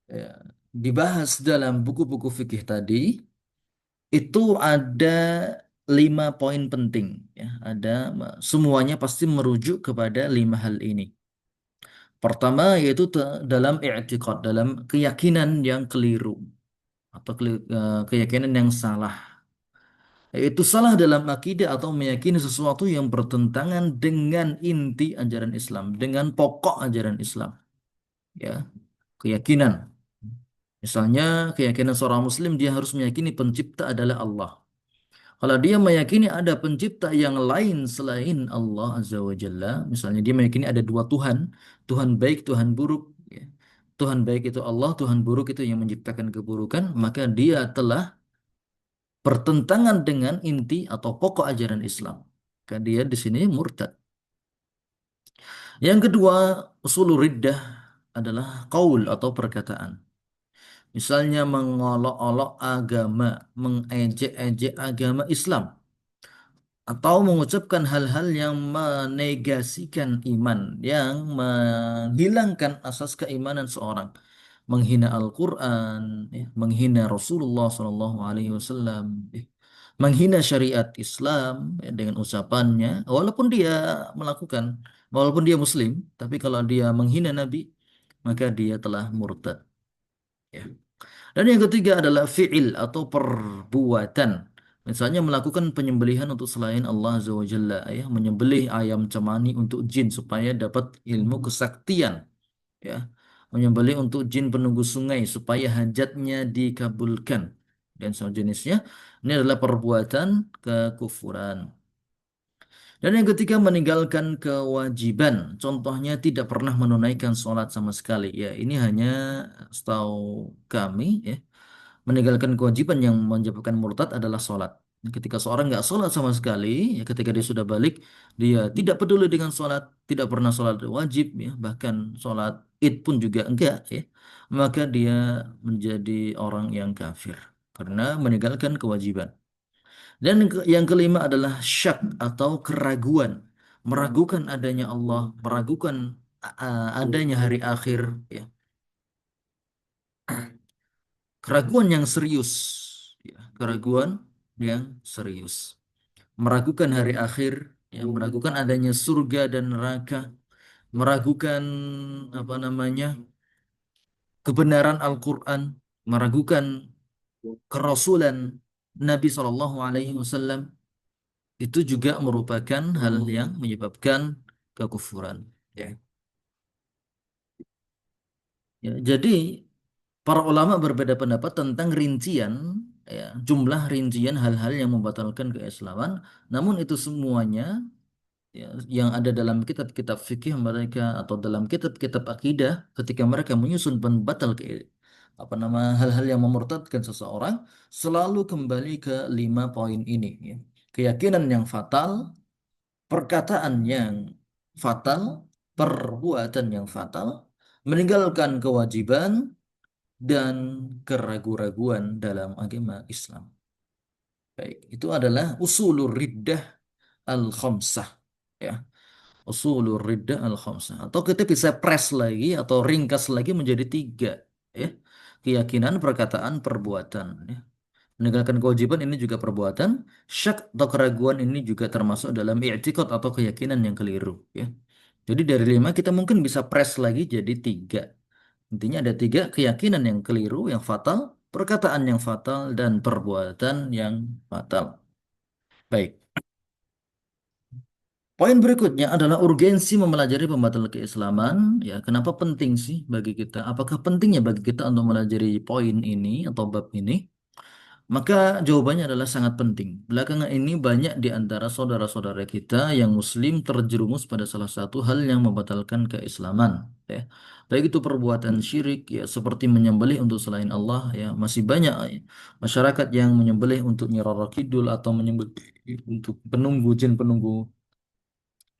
ya, dibahas dalam buku-buku fikih tadi itu ada 5 poin penting. Ya, ada semuanya pasti merujuk kepada 5 hal ini. Pertama yaitu dalam i'tiqad, dalam keyakinan yang keliru atau keyakinan yang salah. Yaitu salah dalam akidah atau meyakini sesuatu yang bertentangan dengan inti ajaran Islam, dengan pokok ajaran Islam. Ya, keyakinan. Misalnya keyakinan seorang Muslim dia harus meyakini pencipta adalah Allah. Kalau dia meyakini ada pencipta yang lain selain Allah Azza wa Jalla, misalnya dia meyakini ada dua Tuhan, Tuhan baik, Tuhan buruk, ya. Tuhan baik itu Allah, Tuhan buruk itu yang menciptakan keburukan, maka dia telah bertentangan dengan inti atau pokok ajaran Islam. Maka dia di sini murtad. Yang kedua, usul riddah adalah qaul atau perkataan. Misalnya mengolok-olok agama, mengejek-ejek agama Islam, atau mengucapkan hal-hal yang menegasikan iman, yang menghilangkan asas keimanan seorang, menghina Al-Quran, ya, menghina Rasulullah SAW, ya, menghina syariat Islam ya, dengan ucapannya, melakukan, walaupun dia Muslim, tapi kalau dia menghina Nabi, maka dia telah murtad. Ya. Dan yang ketiga adalah fi'il atau perbuatan. Misalnya melakukan penyembelihan untuk selain Allah Azza wa Jalla, ya, menyembelih ayam cemani untuk jin supaya dapat ilmu kesaktian, ya. Menyembelih untuk jin penunggu sungai supaya hajatnya dikabulkan dan sejenisnya. Ini adalah perbuatan kekufuran. Dan yang ketiga meninggalkan kewajiban. Contohnya tidak pernah menunaikan sholat sama sekali. Ya, ini hanya setahu kami, ya, meninggalkan kewajiban yang menyebabkan murtad adalah sholat. Ketika seorang nggak sholat sama sekali, ya ketika dia sudah balik, dia tidak peduli dengan sholat, tidak pernah sholat wajib, ya bahkan sholat id pun juga enggak, ya maka dia menjadi orang yang kafir karena meninggalkan kewajiban. Dan yang kelima adalah syak atau keraguan, meragukan adanya Allah, meragukan adanya hari akhir, ya keraguan yang serius, ya, keraguan yang serius, meragukan hari akhir, ya, meragukan adanya surga dan neraka, meragukan apa namanya kebenaran Al-Quran, meragukan kerasulan Nabi Shallallahu Alaihi Wasallam, itu juga merupakan hal yang menyebabkan kekufuran. Ya. Ya, jadi para ulama berbeda pendapat tentang rincian, ya, jumlah rincian hal-hal yang membatalkan keislaman. Namun itu semuanya, ya, yang ada dalam kitab-kitab fikih mereka atau dalam kitab-kitab akidah ketika mereka menyusun pembatal apa nama hal-hal yang memurtadkan seseorang selalu kembali ke 5 poin ini. Ya. Keyakinan yang fatal, perkataan yang fatal, perbuatan yang fatal, meninggalkan kewajiban dan keraguan-raguan dalam agama Islam. Baik, itu adalah usulur riddah al-khamsah. Ya, usulur riddah al-khamsah. Atau kita bisa press lagi atau ringkas lagi menjadi 3. Ya, keyakinan, perkataan, perbuatan. Ya. Meninggalkan kewajiban ini juga perbuatan. Syak atau keraguan ini juga termasuk dalam i'tikad atau keyakinan yang keliru. Ya. Jadi dari lima kita mungkin bisa press lagi jadi tiga. Intinya ada tiga keyakinan yang keliru, yang fatal, perkataan yang fatal, dan perbuatan yang fatal. Baik. Poin berikutnya adalah urgensi mempelajari pembatal keislaman. Ya, kenapa penting sih bagi kita? Apakah pentingnya bagi kita untuk mempelajari poin ini atau bab ini? Maka jawabannya adalah sangat penting. Belakangan ini banyak di antara saudara-saudara kita yang Muslim terjerumus pada salah satu hal yang membatalkan keislaman. Ya. Baik itu perbuatan syirik, ya seperti menyembelih untuk selain Allah. Ya, masih banyak masyarakat yang menyembelih untuk Nyi Roro Kidul atau menyembelih untuk penunggu jin penunggu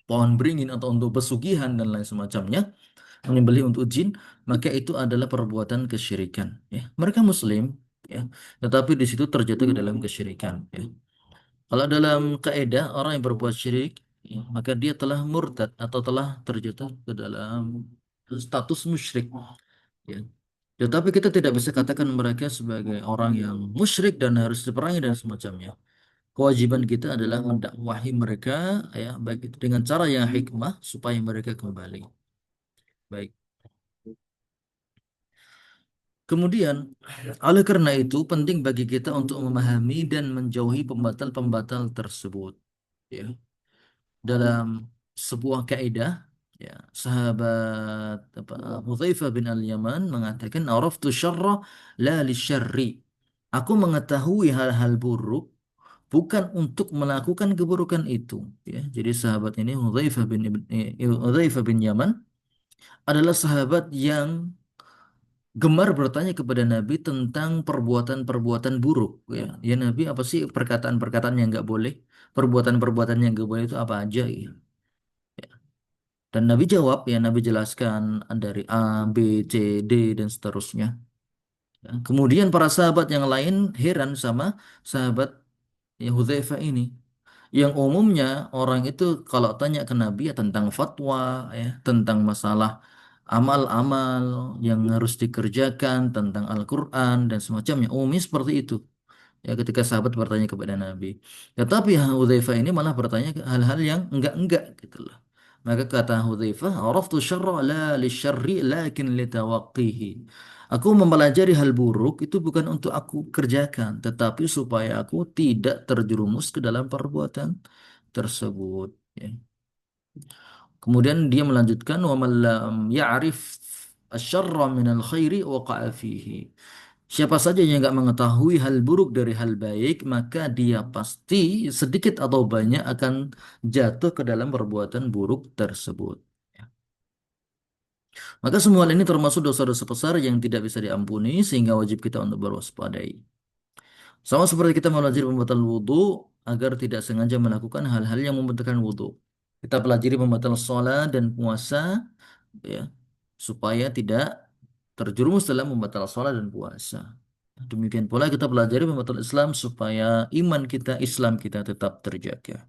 pohon beringin atau untuk pesugihan dan lain semacamnya, menyembelih untuk jin, maka itu adalah perbuatan kesyirikan. Ya, mereka Muslim, ya, tetapi di situ terjatuh ke dalam kesyirikan. Ya. Kalau dalam kaidah orang yang berbuat syirik, ya, maka dia telah murtad atau telah terjatuh ke dalam status musyrik. Ya. Tetapi kita tidak bisa katakan mereka sebagai orang yang musyrik dan harus diperangi dan semacamnya. Kewajiban kita adalah mendakwahi mereka, ya, baik itu dengan cara yang hikmah supaya mereka kembali. Baik. Kemudian, oleh karena itu penting bagi kita untuk memahami dan menjauhi pembatal-pembatal tersebut. Ya. Dalam sebuah kaidah, ya, sahabat apa, Hudzaifah bin Al-Yaman mengatakan, "Araftu syarra la lisyarri." Aku mengetahui hal-hal buruk bukan untuk melakukan keburukan itu. Ya, jadi sahabat ini Hudzaifah bin Yaman adalah sahabat yang gemar bertanya kepada Nabi tentang perbuatan-perbuatan buruk. Ya, ya Nabi, apa sih perkataan-perkataan yang nggak boleh, perbuatan-perbuatan yang nggak boleh itu apa aja? Ya. Dan Nabi jawab, ya Nabi jelaskan dari A, B, C, D dan seterusnya. Ya, kemudian para sahabat yang lain heran sama sahabat ya Hudzaifah ini. Yang umumnya orang itu kalau tanya ke Nabi ya tentang fatwa, ya, tentang masalah amal-amal yang harus dikerjakan, tentang Al-Quran dan semacamnya. Umumnya seperti itu. Ya, ketika sahabat bertanya kepada Nabi. Tetapi Hudzaifah ini malah bertanya ke hal-hal yang enggak-enggak gitu loh. Maka kata Hudzaifah, "Araftu syarra la lisyarri lakin litawaqqihi." Aku mempelajari hal buruk itu bukan untuk aku kerjakan, tetapi supaya aku tidak terjerumus ke dalam perbuatan tersebut. Ya. Kemudian dia melanjutkan, "Wa man lam ya'rif asyarra minal khairi waqa'a fihi." Siapa saja yang nggak mengetahui hal buruk dari hal baik, maka dia pasti sedikit atau banyak akan jatuh ke dalam perbuatan buruk tersebut. Ya. Maka semua hal ini termasuk dosa-dosa besar yang tidak bisa diampuni, sehingga wajib kita untuk berwaspadai. Sama seperti kita mempelajari pembatal wudhu agar tidak sengaja melakukan hal-hal yang membatalkan wudhu. Kita pelajari pembatal sholat dan puasa, ya, supaya tidak terjerumus dalam pembatal sholat dan puasa. Demikian pula kita pelajari pembatal Islam supaya iman kita, Islam kita tetap terjaga.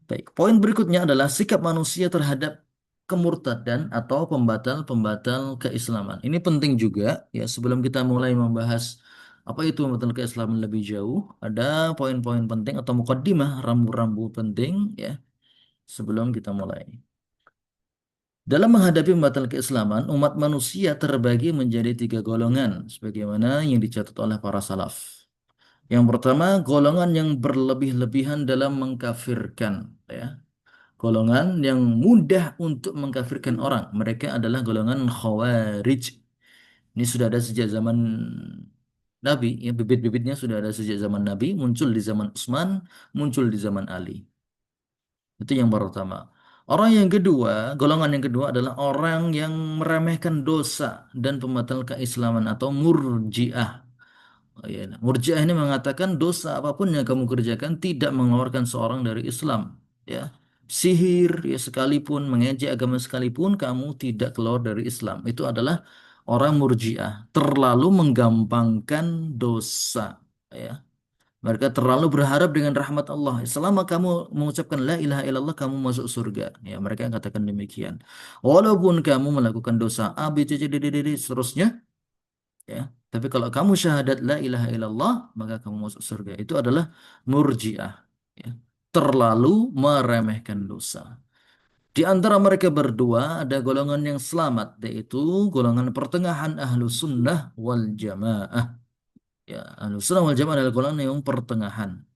Baik, poin berikutnya adalah sikap manusia terhadap kemurtadan atau pembatal-pembatal keislaman. Ini penting juga ya sebelum kita mulai membahas apa itu pembatal keislaman lebih jauh, ada poin-poin penting atau mukaddimah, rambu-rambu penting ya sebelum kita mulai. Dalam menghadapi pembatal keislaman, umat manusia terbagi menjadi tiga golongan, sebagaimana yang dicatat oleh para salaf. Yang pertama, golongan yang berlebih-lebihan dalam mengkafirkan, ya. Golongan yang mudah untuk mengkafirkan orang. Mereka adalah golongan khawarij. Ini sudah ada sejak zaman Nabi, ya bibit-bibitnya sudah ada sejak zaman Nabi, muncul di zaman Utsman, muncul di zaman Ali. Itu yang pertama. Orang yang kedua, golongan yang kedua adalah orang yang meremehkan dosa dan pembatal keislaman atau murji'ah. Oh, iya. Nah, Murji'ah ini mengatakan dosa apapun yang kamu kerjakan tidak mengeluarkan seorang dari Islam. Ya, sihir ya sekalipun, mengejek agama sekalipun, kamu tidak keluar dari Islam. Itu adalah orang Murji'ah. Terlalu menggampangkan dosa. Ya, mereka terlalu berharap dengan rahmat Allah. Selama kamu mengucapkan la ilaha illallah, kamu masuk surga. Ya, mereka katakan demikian. Walaupun kamu melakukan dosa A, B, C, D, D, D, D, seterusnya, ya. Tapi kalau kamu syahadat la ilaha illallah, maka kamu masuk surga. Itu adalah murji'ah. Ya. Terlalu meremehkan dosa. Di antara mereka berdua ada golongan yang selamat, yaitu golongan pertengahan ahlu sunnah wal jamaah. Ya, ahlu sunnah wal jamaah adalah golongan yang pertengahan.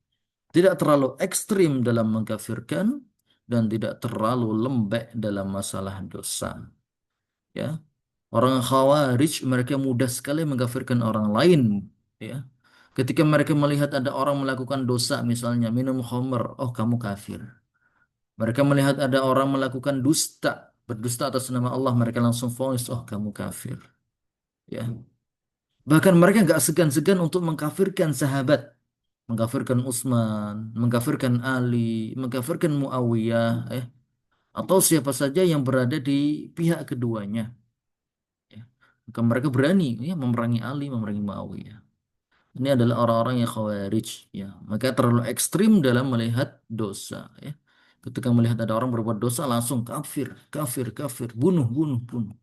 Tidak terlalu ekstrim dalam mengkafirkan dan tidak terlalu lembek dalam masalah dosa. Ya, orang Khawarij mereka mudah sekali mengkafirkan orang lain. Ya, ketika mereka melihat ada orang melakukan dosa, misalnya minum khamr, oh kamu kafir. Mereka melihat ada orang melakukan dusta, berdusta atas nama Allah, mereka langsung vonis, oh kamu kafir. Ya, bahkan mereka nggak segan-segan untuk mengkafirkan sahabat, mengkafirkan Utsman, mengkafirkan Ali, mengkafirkan Muawiyah, atau siapa saja yang berada di pihak keduanya. Ya. Maka mereka berani ya memerangi Ali, memerangi Muawiyah. Ini adalah orang-orang yang khawarij, ya. Maka terlalu ekstrim dalam melihat dosa, ya. Ketika melihat ada orang berbuat dosa langsung kafir, kafir, kafir, bunuh, bunuh, bunuh.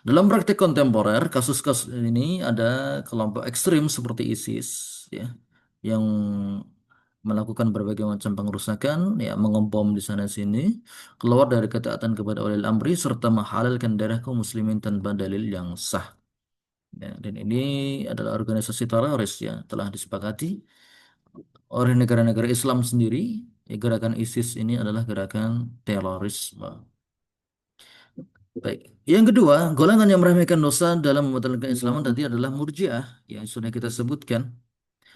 Dalam praktik kontemporer, kasus-kasus ini ada kelompok ekstrim seperti ISIS, ya, yang melakukan berbagai macam pengerusakan, ya, mengebom di sana sini, keluar dari ketaatan kepada ulil amri serta menghalalkan darah kaum muslimin tanpa dalil yang sah. Ya, dan ini adalah organisasi teroris, ya, telah disepakati oleh negara-negara Islam sendiri. Ya, gerakan ISIS ini adalah gerakan terorisme. Baik. Yang kedua, golongan yang meremehkan dosa dalam membatalkan keislaman tadi adalah Murji'ah yang sudah kita sebutkan.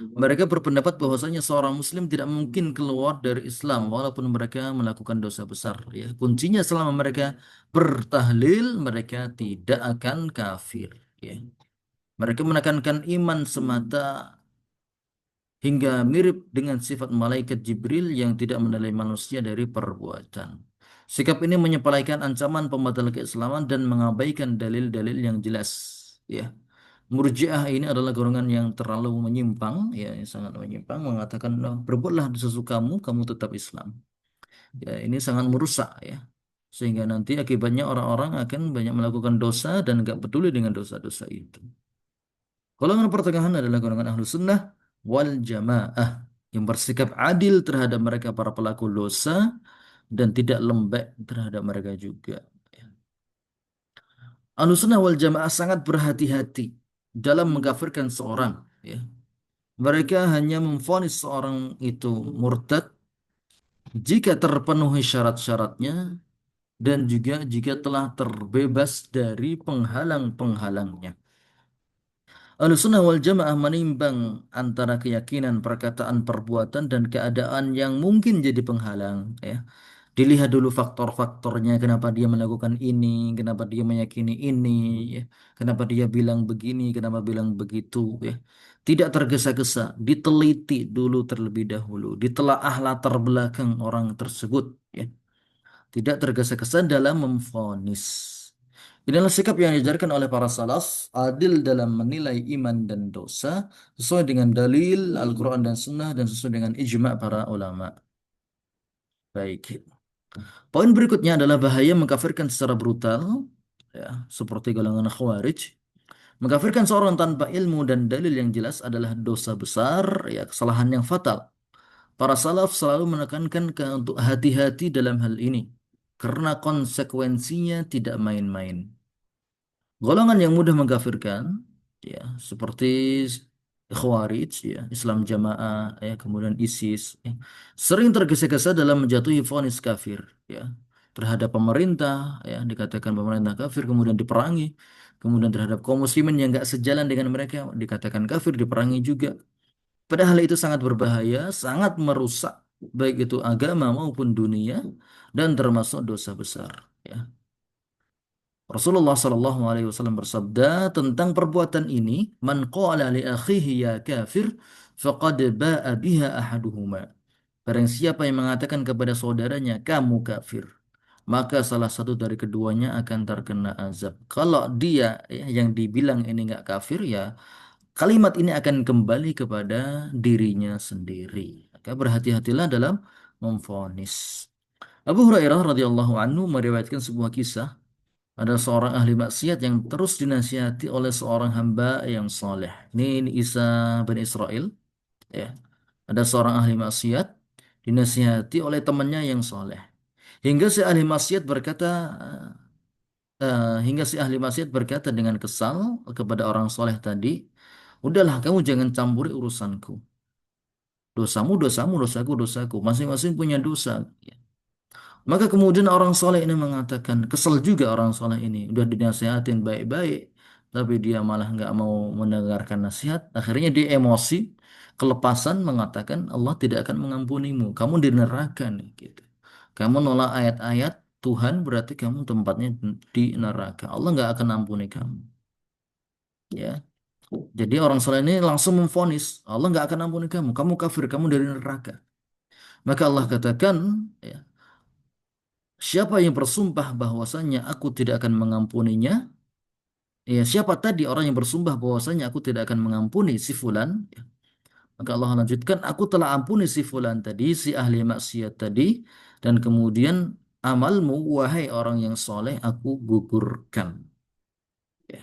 Mereka berpendapat bahwasanya seorang muslim tidak mungkin keluar dari Islam walaupun mereka melakukan dosa besar, ya. Kuncinya selama mereka bertahlil, mereka tidak akan kafir, ya. Mereka menekankan iman semata hingga mirip dengan sifat malaikat Jibril yang tidak menilai manusia dari perbuatan. Sikap ini menyepelekan ancaman pembatal keislaman dan mengabaikan dalil-dalil yang jelas. Ya, Murji'ah ini adalah golongan yang terlalu menyimpang, ya, yang sangat menyimpang, mengatakan, "Oh, berbuatlah sesukamu, kamu tetap Islam." Ya, ini sangat merusak, ya. Sehingga nanti akibatnya orang-orang akan banyak melakukan dosa dan nggak peduli dengan dosa-dosa itu. Golongan pertengahan adalah golongan ahlu sunnah wal jamaah yang bersikap adil terhadap mereka para pelaku dosa dan tidak lembek terhadap mereka juga. Ahlu sunnah wal jamaah sangat berhati-hati dalam mengkafirkan seorang. Ya. Mereka hanya memvonis seorang itu murtad jika terpenuhi syarat-syaratnya dan juga jika telah terbebas dari penghalang-penghalangnya. Ahlussunnah wal Jamaah menimbang antara keyakinan, perkataan, perbuatan, dan keadaan yang mungkin jadi penghalang. Ya. Dilihat dulu faktor-faktornya, kenapa dia melakukan ini, kenapa dia meyakini ini, ya. Kenapa dia bilang begini, kenapa bilang begitu. Ya. Tidak tergesa-gesa, diteliti dulu terlebih dahulu, ditelaah latar belakang orang tersebut. Ya. Tidak tergesa-gesa dalam memvonis. Inilah sikap yang diajarkan oleh para salaf, adil dalam menilai iman dan dosa, sesuai dengan dalil Al-Quran dan Sunnah, dan sesuai dengan ijma' para ulama. Baik. Poin berikutnya adalah bahaya mengkafirkan secara brutal, ya, seperti golongan Khawarij. Mengkafirkan seorang tanpa ilmu dan dalil yang jelas adalah dosa besar, ya, kesalahan yang fatal. Para salaf selalu menekankan untuk hati-hati dalam hal ini, karena konsekuensinya tidak main-main. Golongan yang mudah mengkafirkan, ya, seperti Khawarij, ya, Islam Jamaah, ya, kemudian ISIS, ya, sering tergesa-gesa dalam menjatuhi vonis kafir, ya, terhadap pemerintah, ya, dikatakan pemerintah kafir, kemudian diperangi, kemudian terhadap kaum muslimin yang nggak sejalan dengan mereka, dikatakan kafir, diperangi juga. Padahal itu sangat berbahaya, sangat merusak baik itu agama maupun dunia, dan termasuk dosa besar. Ya. Rasulullah Shallallahu Alaihi Wasallam bersabda tentang perbuatan ini, "Man qala li akhihi ya kafir, faqad ba'a biha ahaduhuma." Barang siapa yang mengatakan kepada saudaranya, "Kamu kafir," maka salah satu dari keduanya akan terkena azab. Kalau dia, ya, yang dibilang ini nggak kafir, ya kalimat ini akan kembali kepada dirinya sendiri. Maka berhati-hatilah dalam memvonis. Abu Hurairah radhiyallahu anhu meriwayatkan sebuah kisah, ada seorang ahli maksiat yang terus dinasihati oleh seorang hamba yang soleh. Ini Isa bin Israel. Ya. Ada seorang ahli maksiat dinasihati oleh temannya yang soleh. Hingga si ahli maksiat berkata, hingga si ahli maksiat berkata dengan kesal kepada orang soleh tadi, udahlah kamu jangan campuri urusanku. Dosamu, dosamu, dosaku, dosaku. Masing-masing punya dosa. Maka kemudian orang soleh ini mengatakan, kesel juga orang soleh ini. Udah dinasihatin baik-baik, tapi dia malah nggak mau mendengarkan nasihat. Akhirnya dia emosi, kelepasan mengatakan Allah tidak akan mengampunimu. Kamu di neraka nih, gitu. Kamu nolak ayat-ayat Tuhan berarti kamu tempatnya di neraka. Allah nggak akan ampuni kamu. Ya, jadi orang soleh ini langsung memvonis Allah nggak akan ampuni kamu. Kamu kafir, kamu dari neraka. Maka Allah katakan, ya, siapa yang bersumpah bahwasanya aku tidak akan mengampuninya? Ya, siapa tadi orang yang bersumpah bahwasanya aku tidak akan mengampuni si fulan? Ya, maka Allah lanjutkan, aku telah ampuni si fulan tadi, si ahli maksiat tadi, dan kemudian amalmu, wahai orang yang soleh, aku gugurkan. Ya.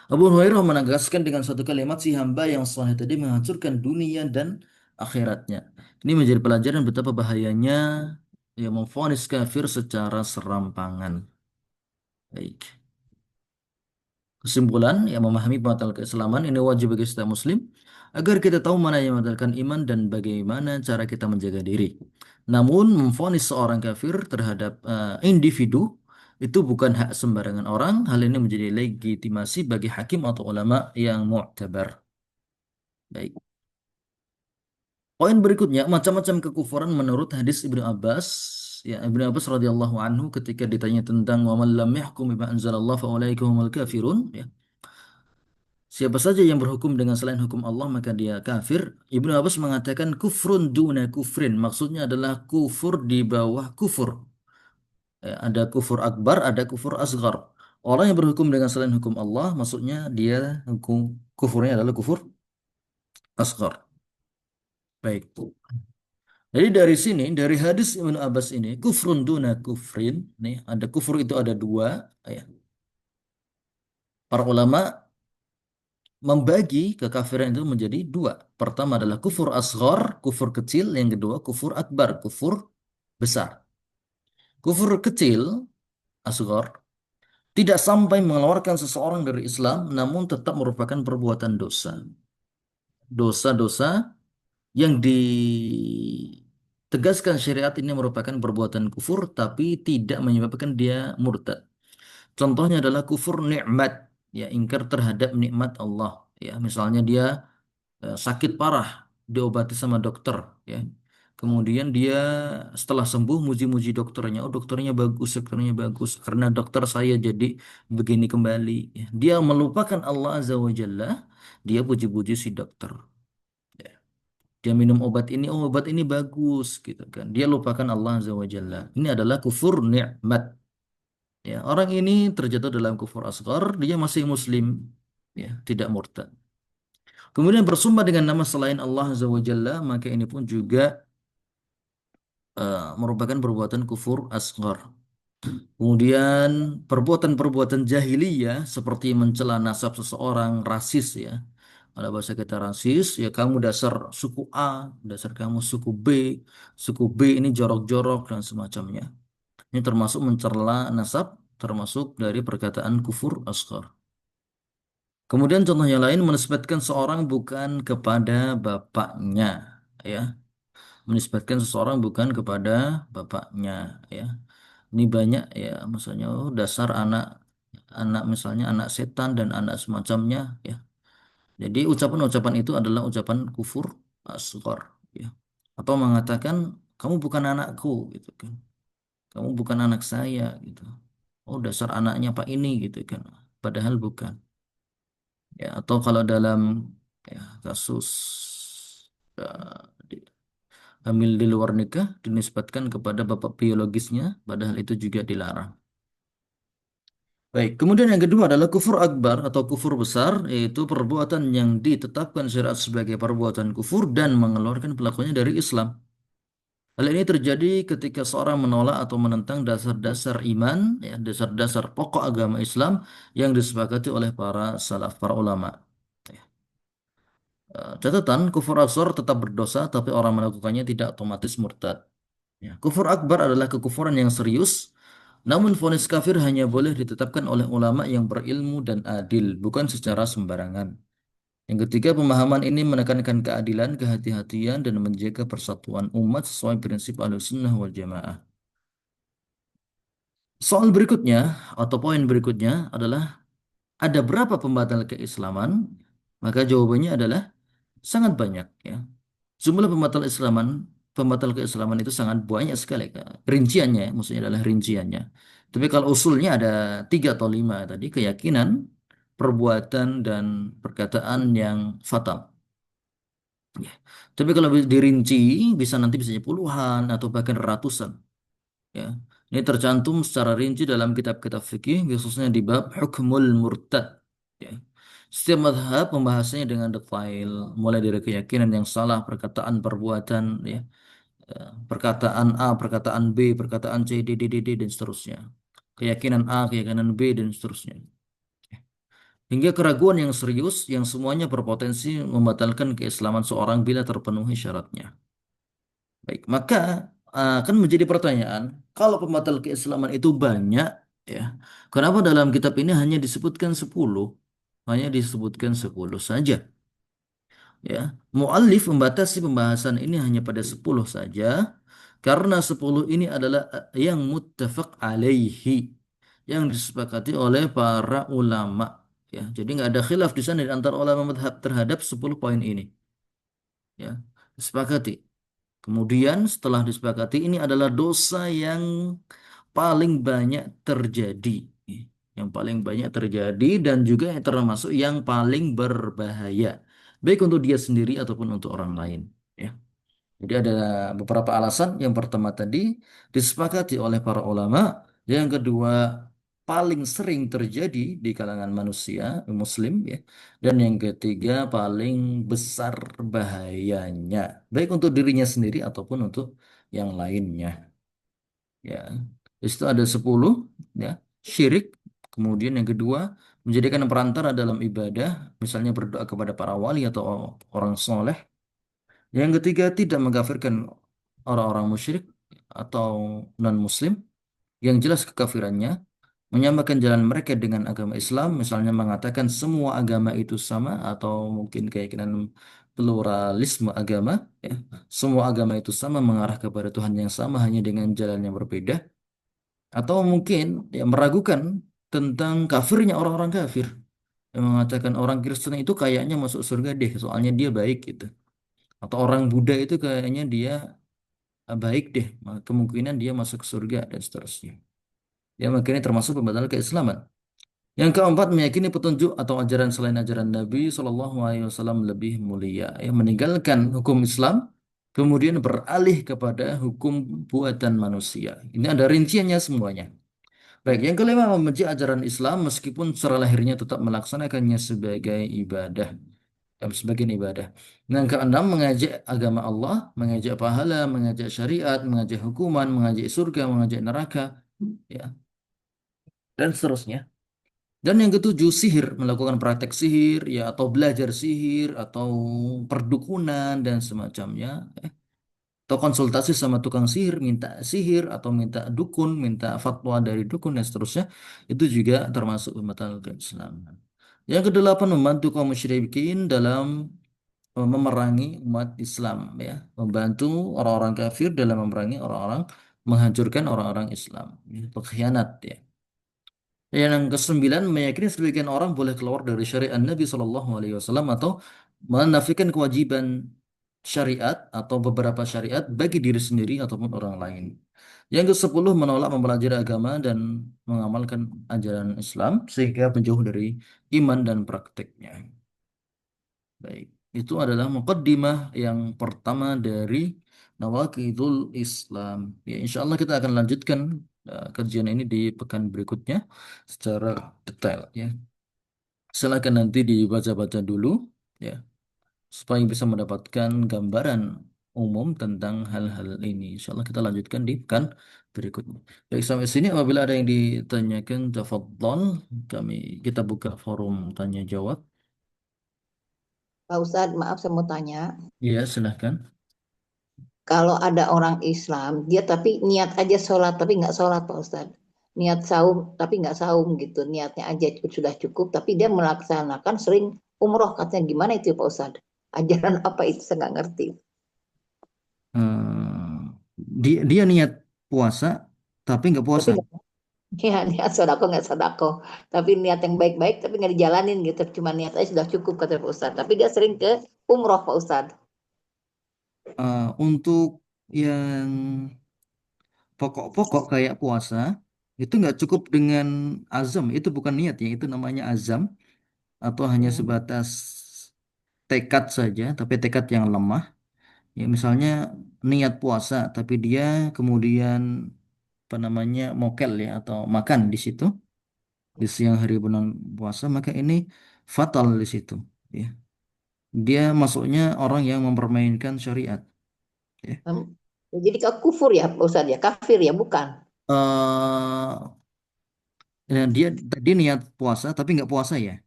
Abu Hurairah menegaskan dengan satu kalimat, si hamba yang soleh tadi menghancurkan dunia dan akhiratnya. Ini menjadi pelajaran betapa bahayanya ya memvonis kafir secara serampangan. Baik. Kesimpulan, yang memahami batal keislaman ini wajib bagi setiap muslim agar kita tahu mana yang membatalkan iman dan bagaimana cara kita menjaga diri. Namun, memvonis seorang kafir terhadap individu itu bukan hak sembarangan orang. Hal ini menjadi legitimasi bagi hakim atau ulama yang mu'tabar. Baik. Poin berikutnya, macam-macam kekufuran menurut hadis Ibnu Abbas. Ya, Ibnu Abbas radhiyallahu anhu ketika ditanya tentang wa man lam yahkum bima anzalallah fa ulaika humul kafirun, ya. Siapa saja yang berhukum dengan selain hukum Allah maka dia kafir. Ibnu Abbas mengatakan kufrun duna kufrin. Maksudnya adalah kufur di bawah kufur. Ada kufur akbar, ada kufur asgar. Orang yang berhukum dengan selain hukum Allah maksudnya dia hukum kufurnya adalah kufur asgar. Baik. Jadi dari sini, dari hadis Ibnu Abbas ini, kufrun duna kufrin, nih ada kufur itu ada dua, ya. Para ulama membagi kekafiran itu menjadi dua. Pertama adalah kufur asghar, kufur kecil. Yang kedua kufur akbar, kufur besar. Kufur kecil, asghar, tidak sampai mengeluarkan seseorang dari Islam, namun tetap merupakan perbuatan dosa. Dosa-dosa yang ditegaskan syariat ini merupakan perbuatan kufur, tapi tidak menyebabkan dia murtad. Contohnya adalah kufur nikmat, ya ingkar terhadap nikmat Allah. Ya, misalnya dia sakit parah, diobati sama dokter, ya. Kemudian dia setelah sembuh muji-muji dokternya, oh dokternya bagus, karena dokter saya jadi begini kembali. Ya. Dia melupakan Allah Azza wa Jalla, dia puji-puji si dokter. Ya. Dia minum obat ini, oh obat ini bagus, gitu kan. Dia lupakan Allah Azza wa Jalla. Ini adalah kufur nikmat. Ya, orang ini terjatuh dalam kufur asghar, dia masih muslim, ya, tidak murtad. Kemudian bersumpah dengan nama selain Allah Azza wa Jalla, maka ini pun juga merupakan perbuatan kufur asghar. Kemudian perbuatan-perbuatan jahiliyah seperti mencela nasab seseorang, rasis, ya. Kalau bahasa kita rasis, ya kamu dasar suku A, dasar kamu suku B ini jorok-jorok dan semacamnya. Ini termasuk mencela nasab, termasuk dari perkataan kufur asghar. Kemudian contoh yang lain menisbatkan seorang bukan kepada bapaknya, ya. Menisbatkan seseorang bukan kepada bapaknya, ya. Ini banyak, ya, misalnya oh, dasar anak anak misalnya anak setan dan anak semacamnya, ya. Jadi ucapan-ucapan itu adalah ucapan kufur asghar, ya. Atau mengatakan kamu bukan anakku, gitu kan. Kamu bukan anak saya, gitu. Oh, dasar anaknya Pak ini, gitu kan. Padahal bukan. Ya, atau kalau dalam, ya, kasus di- hamil di luar nikah dinisbatkan kepada bapak biologisnya, padahal itu juga dilarang. Baik, kemudian yang kedua adalah kufur akbar atau kufur besar, yaitu perbuatan yang ditetapkan syariat sebagai perbuatan kufur dan mengeluarkan pelakunya dari Islam. Hal ini terjadi ketika seorang menolak atau menentang dasar-dasar iman, ya, dasar-dasar pokok agama Islam yang disepakati oleh para salaf, para ulama. Catatan, kufur asghar tetap berdosa, tapi orang melakukannya tidak otomatis murtad. Ya, kufur akbar adalah kekufuran yang serius, namun vonis kafir hanya boleh ditetapkan oleh ulama yang berilmu dan adil, bukan secara sembarangan. Yang ketiga, pemahaman ini menekankan keadilan, kehati-hatian, dan menjaga persatuan umat sesuai prinsip Ahlussunnah wal Jamaah. Soal berikutnya atau poin berikutnya adalah ada berapa pembatal keislaman? Maka jawabannya adalah sangat banyak ya. Jumlah pembatal keislaman itu sangat banyak sekali. Rinciannya, maksudnya adalah rinciannya. Tapi kalau usulnya ada tiga atau lima tadi, keyakinan, perbuatan, dan perkataan yang fatal. Ya. Tapi kalau dirinci, bisa puluhan atau bahkan ratusan. Ya. Ini tercantum secara rinci dalam kitab-kitab fikih, khususnya di bab hukmul murtad. Ya. Setiap mazhab membahasnya dengan detail, mulai dari keyakinan yang salah, perkataan, perbuatan, ya, perkataan A, perkataan B, perkataan C, D, dan seterusnya. Keyakinan A, keyakinan B, dan seterusnya. Hingga keraguan yang serius yang semuanya berpotensi membatalkan keislaman seorang bila terpenuhi syaratnya. Baik, maka akan menjadi pertanyaan, kalau pembatal keislaman itu banyak, ya, kenapa dalam kitab ini hanya disebutkan 10? Hanya disebutkan 10 saja. Ya, muallif membatasi pembahasan ini hanya pada 10 saja karena 10 ini adalah yang muttafaq alaihi, yang disepakati oleh para ulama. Ya, jadi nggak ada khilaf di sana di antara ulama madhab terhadap 10 poin ini. Ya, disepakati. Kemudian setelah disepakati ini adalah dosa yang paling banyak terjadi. Yang paling banyak terjadi dan juga yang termasuk yang paling berbahaya. Baik untuk dia sendiri ataupun untuk orang lain. Ya. Jadi ada beberapa alasan. Yang pertama tadi disepakati oleh para ulama. Yang kedua paling sering terjadi di kalangan manusia Muslim ya. Dan yang ketiga paling besar bahayanya, baik untuk dirinya sendiri ataupun untuk yang lainnya. Ya, di situ ada 10 ya, syirik. Kemudian yang kedua menjadikan perantara dalam ibadah, misalnya berdoa kepada para wali atau orang soleh. Yang ketiga, tidak mengkafirkan orang-orang musyrik atau non-muslim yang jelas kekafirannya, menyamakan jalan mereka dengan agama Islam, misalnya mengatakan semua agama itu sama atau mungkin keyakinan pluralisme agama, ya. Semua agama itu sama mengarah kepada Tuhan yang sama hanya dengan jalan yang berbeda, atau mungkin ya meragukan tentang kafirnya orang-orang kafir yang mengatakan orang Kristen itu kayaknya masuk surga deh, soalnya dia baik gitu. Atau orang Buddha itu kayaknya dia baik deh, kemungkinan dia masuk surga dan seterusnya. Ya, makanya termasuk pembatal keislaman. Yang keempat, meyakini petunjuk atau ajaran selain ajaran Nabi Shallallahu Alaihi Wasallam lebih mulia. Yang meninggalkan hukum Islam, kemudian beralih kepada hukum buatan manusia. Ini ada rinciannya semuanya. Baik, yang kelima, membenci ajaran Islam meskipun secara lahirnya tetap melaksanakannya sebagai ibadah. Sebagai ibadah. Yang keenam, mengajak agama Allah, mengajak pahala, mengajak syariat, mengajak hukuman, mengajak surga, mengajak neraka, ya, dan seterusnya. Dan yang ketujuh, sihir, melakukan praktek sihir, ya, atau belajar sihir, atau perdukunan dan semacamnya, atau konsultasi sama tukang sihir, minta sihir, atau minta dukun, minta fatwa dari dukun dan seterusnya, itu juga termasuk pembatal keislaman. Yang kedelapan, membantu kaum musyrikin dalam memerangi umat Islam, ya, membantu orang-orang kafir dalam memerangi orang-orang, menghancurkan orang-orang Islam, ya, pengkhianat, ya. Yang kesembilan, meyakini sebagian orang boleh keluar dari syariat Nabi Shallallahu Alaihi Wasallam atau menafikan kewajiban syariat atau beberapa syariat bagi diri sendiri ataupun orang lain. Yang kesepuluh, menolak mempelajari agama dan mengamalkan ajaran Islam sehingga menjauh dari iman dan prakteknya. Baik, itu adalah muqaddimah yang pertama dari Nawaqidul Islam. Ya, insya Allah kita akan lanjutkan kajian ini di pekan berikutnya secara detail ya. Silakan nanti dibaca-baca dulu ya supaya bisa mendapatkan gambaran umum tentang hal-hal ini. Insya Allah kita lanjutkan di pekan berikutnya. Baik, sampai sini apabila ada yang ditanyakan, tafadhol, kita buka forum tanya jawab. Pak Ustadz, maaf saya mau tanya. Ya, silahkan. kalau ada orang Islam, dia tapi niat aja sholat, tapi nggak sholat Pak Ustadz. Niat saum, tapi nggak saum gitu. Niatnya aja sudah cukup, tapi dia melaksanakan sering umroh. Katanya gimana itu Pak Ustadz? Ajaran apa itu? Saya nggak ngerti. Eh, dia niat puasa tapi nggak Tapi puasa. nggak, ya, niat sodako nggak sodako. Tapi niat yang baik-baik, tapi nggak dijalanin gitu. Cuma niat aja sudah cukup kata Pak Ustadz. Tapi dia sering ke umroh Pak Ustadz. Untuk yang pokok-pokok kayak puasa itu nggak cukup dengan azam, itu bukan niat ya, itu namanya azam atau hanya Hmm. sebatas tekad saja, tapi tekad yang lemah. Ya misalnya niat puasa, tapi dia kemudian apa namanya mokel ya atau makan di situ di siang hari bulan puasa, maka ini fatal di situ. Ya. Dia masuknya orang yang mempermainkan syariat. Ya. Hmm. Jadi ke kufur ya Pak Ustadz ya, kafir ya, bukan. Ya, dia tadi niat puasa tapi nggak puasa ya.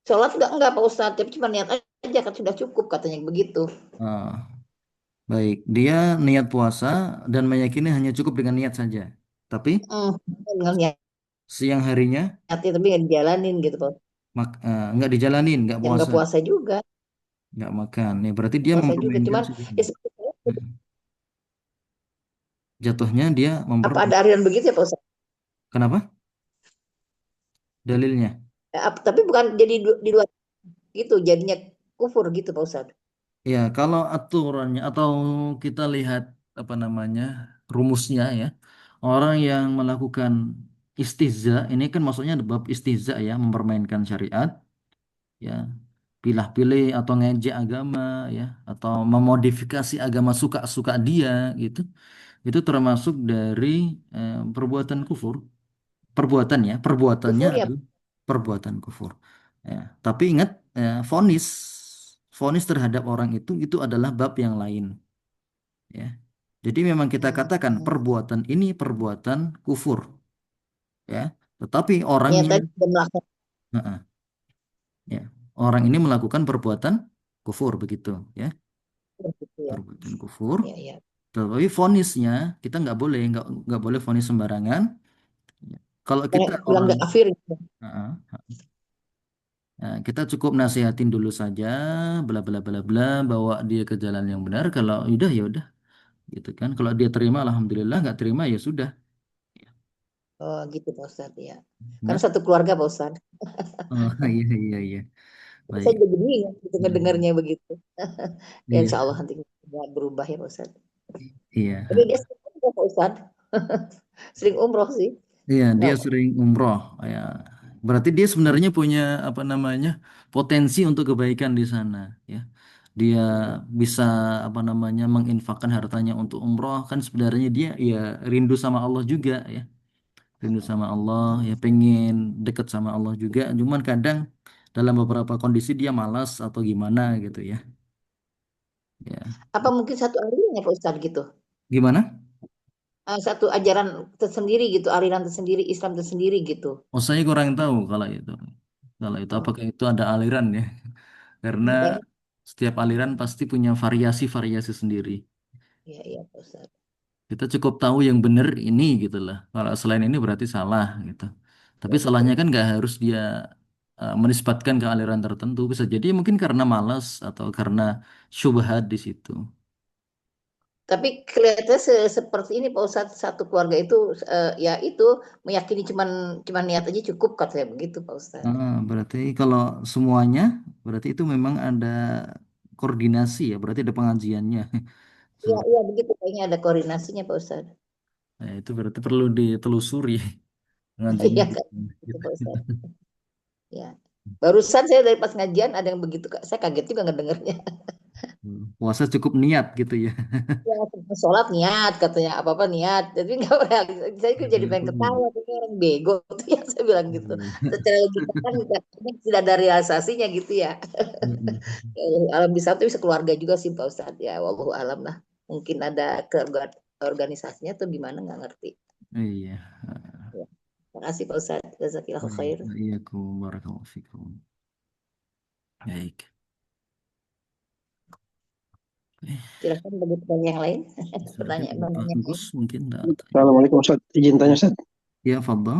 Sholat enggak Pak Ustadz, tapi cuma niat aja kan sudah cukup katanya begitu. Ah, baik, dia niat puasa dan meyakini hanya cukup dengan niat saja. Tapi Hmm, dengan siang harinya niatnya tapi nggak dijalanin gitu Pak. nggak dijalanin, nggak Yang nggak puasa, puasa juga, nggak makan. Ya berarti nggak dia puasa juga. mempermainkan Cuman syariat. ya, seperti itu. Jatuhnya dia Apa ada aliran begitu ya Pak Ustadz? Kenapa? Dalilnya. Tapi bukan jadi di luar gitu, jadinya kufur gitu Pak Ustadz. Ya, kalau aturannya atau kita lihat apa namanya rumusnya ya, orang yang melakukan istihza ini kan maksudnya bab istihza ya, mempermainkan syariat, ya, pilah-pilih atau ngejek agama ya, atau memodifikasi agama suka-suka dia gitu, itu termasuk dari perbuatan kufur. Perbuatan ya, perbuatannya Kufur ya. adalah perbuatan kufur. Ya, tapi ingat, vonis, vonis terhadap orang itu adalah bab yang lain. Ya, jadi memang kita Hmm. katakan perbuatan ini perbuatan kufur. Ya, tetapi Niat orangnya, tadi sudah melakukan Heeh, ya, orang ini melakukan perbuatan kufur begitu, ya, gitu ya. perbuatan kufur. Ya, ya. Tetapi vonisnya kita nggak boleh vonis sembarangan. Ya. Kalau kita Kayak bilang orang, nggak kafir gitu. Heeh, Nah, kita cukup nasihatin dulu saja, bla bla bla bla, bawa dia ke jalan yang benar. Kalau udah ya udah, gitu kan. Kalau dia terima, alhamdulillah. Nggak terima ya sudah. Oh gitu Pak Ustadz ya. Karena Ya. satu keluarga Pak Ustadz. Oh iya iya iya. Saya Baik. jadi bingung gitu Mm-mm. ngedengarnya begitu. Ya Iya insya Allah nanti nggak berubah ya Pak Ustadz. Tapi iya. dia sering umroh Pak Ustadz. Sering umroh sih. Iya, dia Nggak, sering umroh. Ya, berarti dia sebenarnya punya apa namanya potensi untuk kebaikan di sana. Ya, dia bisa apa namanya menginfakkan hartanya untuk umroh. Kan sebenarnya dia ya rindu sama Allah juga ya. Rindu sama Allah, ya pengen deket sama Allah juga. Cuman kadang dalam beberapa kondisi dia malas atau gimana gitu ya. Ya, apa mungkin satu aliran ya Pak Ustadz gitu? gimana? Satu ajaran tersendiri gitu, aliran tersendiri, Islam tersendiri gitu. Oh, saya kurang tahu kalau itu. Kalau itu Oh, apakah itu ada aliran ya? Karena ya, setiap aliran pasti punya variasi-variasi sendiri. ya, ya Pak Ustadz. Kita cukup tahu yang benar ini gitu lah. Kalau selain ini berarti salah gitu. Tapi Ya, salahnya betul. kan nggak harus dia menisbatkan ke aliran tertentu. Bisa jadi mungkin karena malas atau karena syubhat di situ. Tapi kelihatannya seperti ini Pak Ustadz, satu keluarga itu ya itu meyakini cuman niat aja cukup katanya begitu Pak Ustadz. Berarti kalau semuanya, berarti itu memang ada koordinasi ya. Berarti ada pengajiannya. Iya, iya begitu kayaknya ada koordinasinya Pak Ustadz. Nah, itu berarti perlu ditelusuri ngajinya Iya di kan, mana, gitu gitu. Pak Ustadz. Ya. Barusan saya dari pas ngajian ada yang begitu Kak. Saya kaget juga ngedengarnya. Puasa cukup niat gitu ya. Ya, sholat niat katanya apa-apa niat. Jadi nggak realisasi. Saya kok jadi pengen ketawa. Ini orang bego tuh ya saya bilang gitu. Secara logika kan tidak ada realisasinya gitu ya. Ya, alam bisa itu bisa keluarga juga sih Pak Ustadz ya. Wallahu alam lah. Mungkin ada organisasinya tuh gimana nggak ngerti. Iya. Ya. Terima kasih Pak Ustadz. Jazakillahu Baik, khair. iya, barakallahu fikum. Baik. Silakan bagi pertanyaan yang lain. Silakan Pertanyaan Pak yang lain. Agus mungkin enggak tanya. Assalamualaikum Ustaz. Izin tanya Ustaz. Ya, Fadal.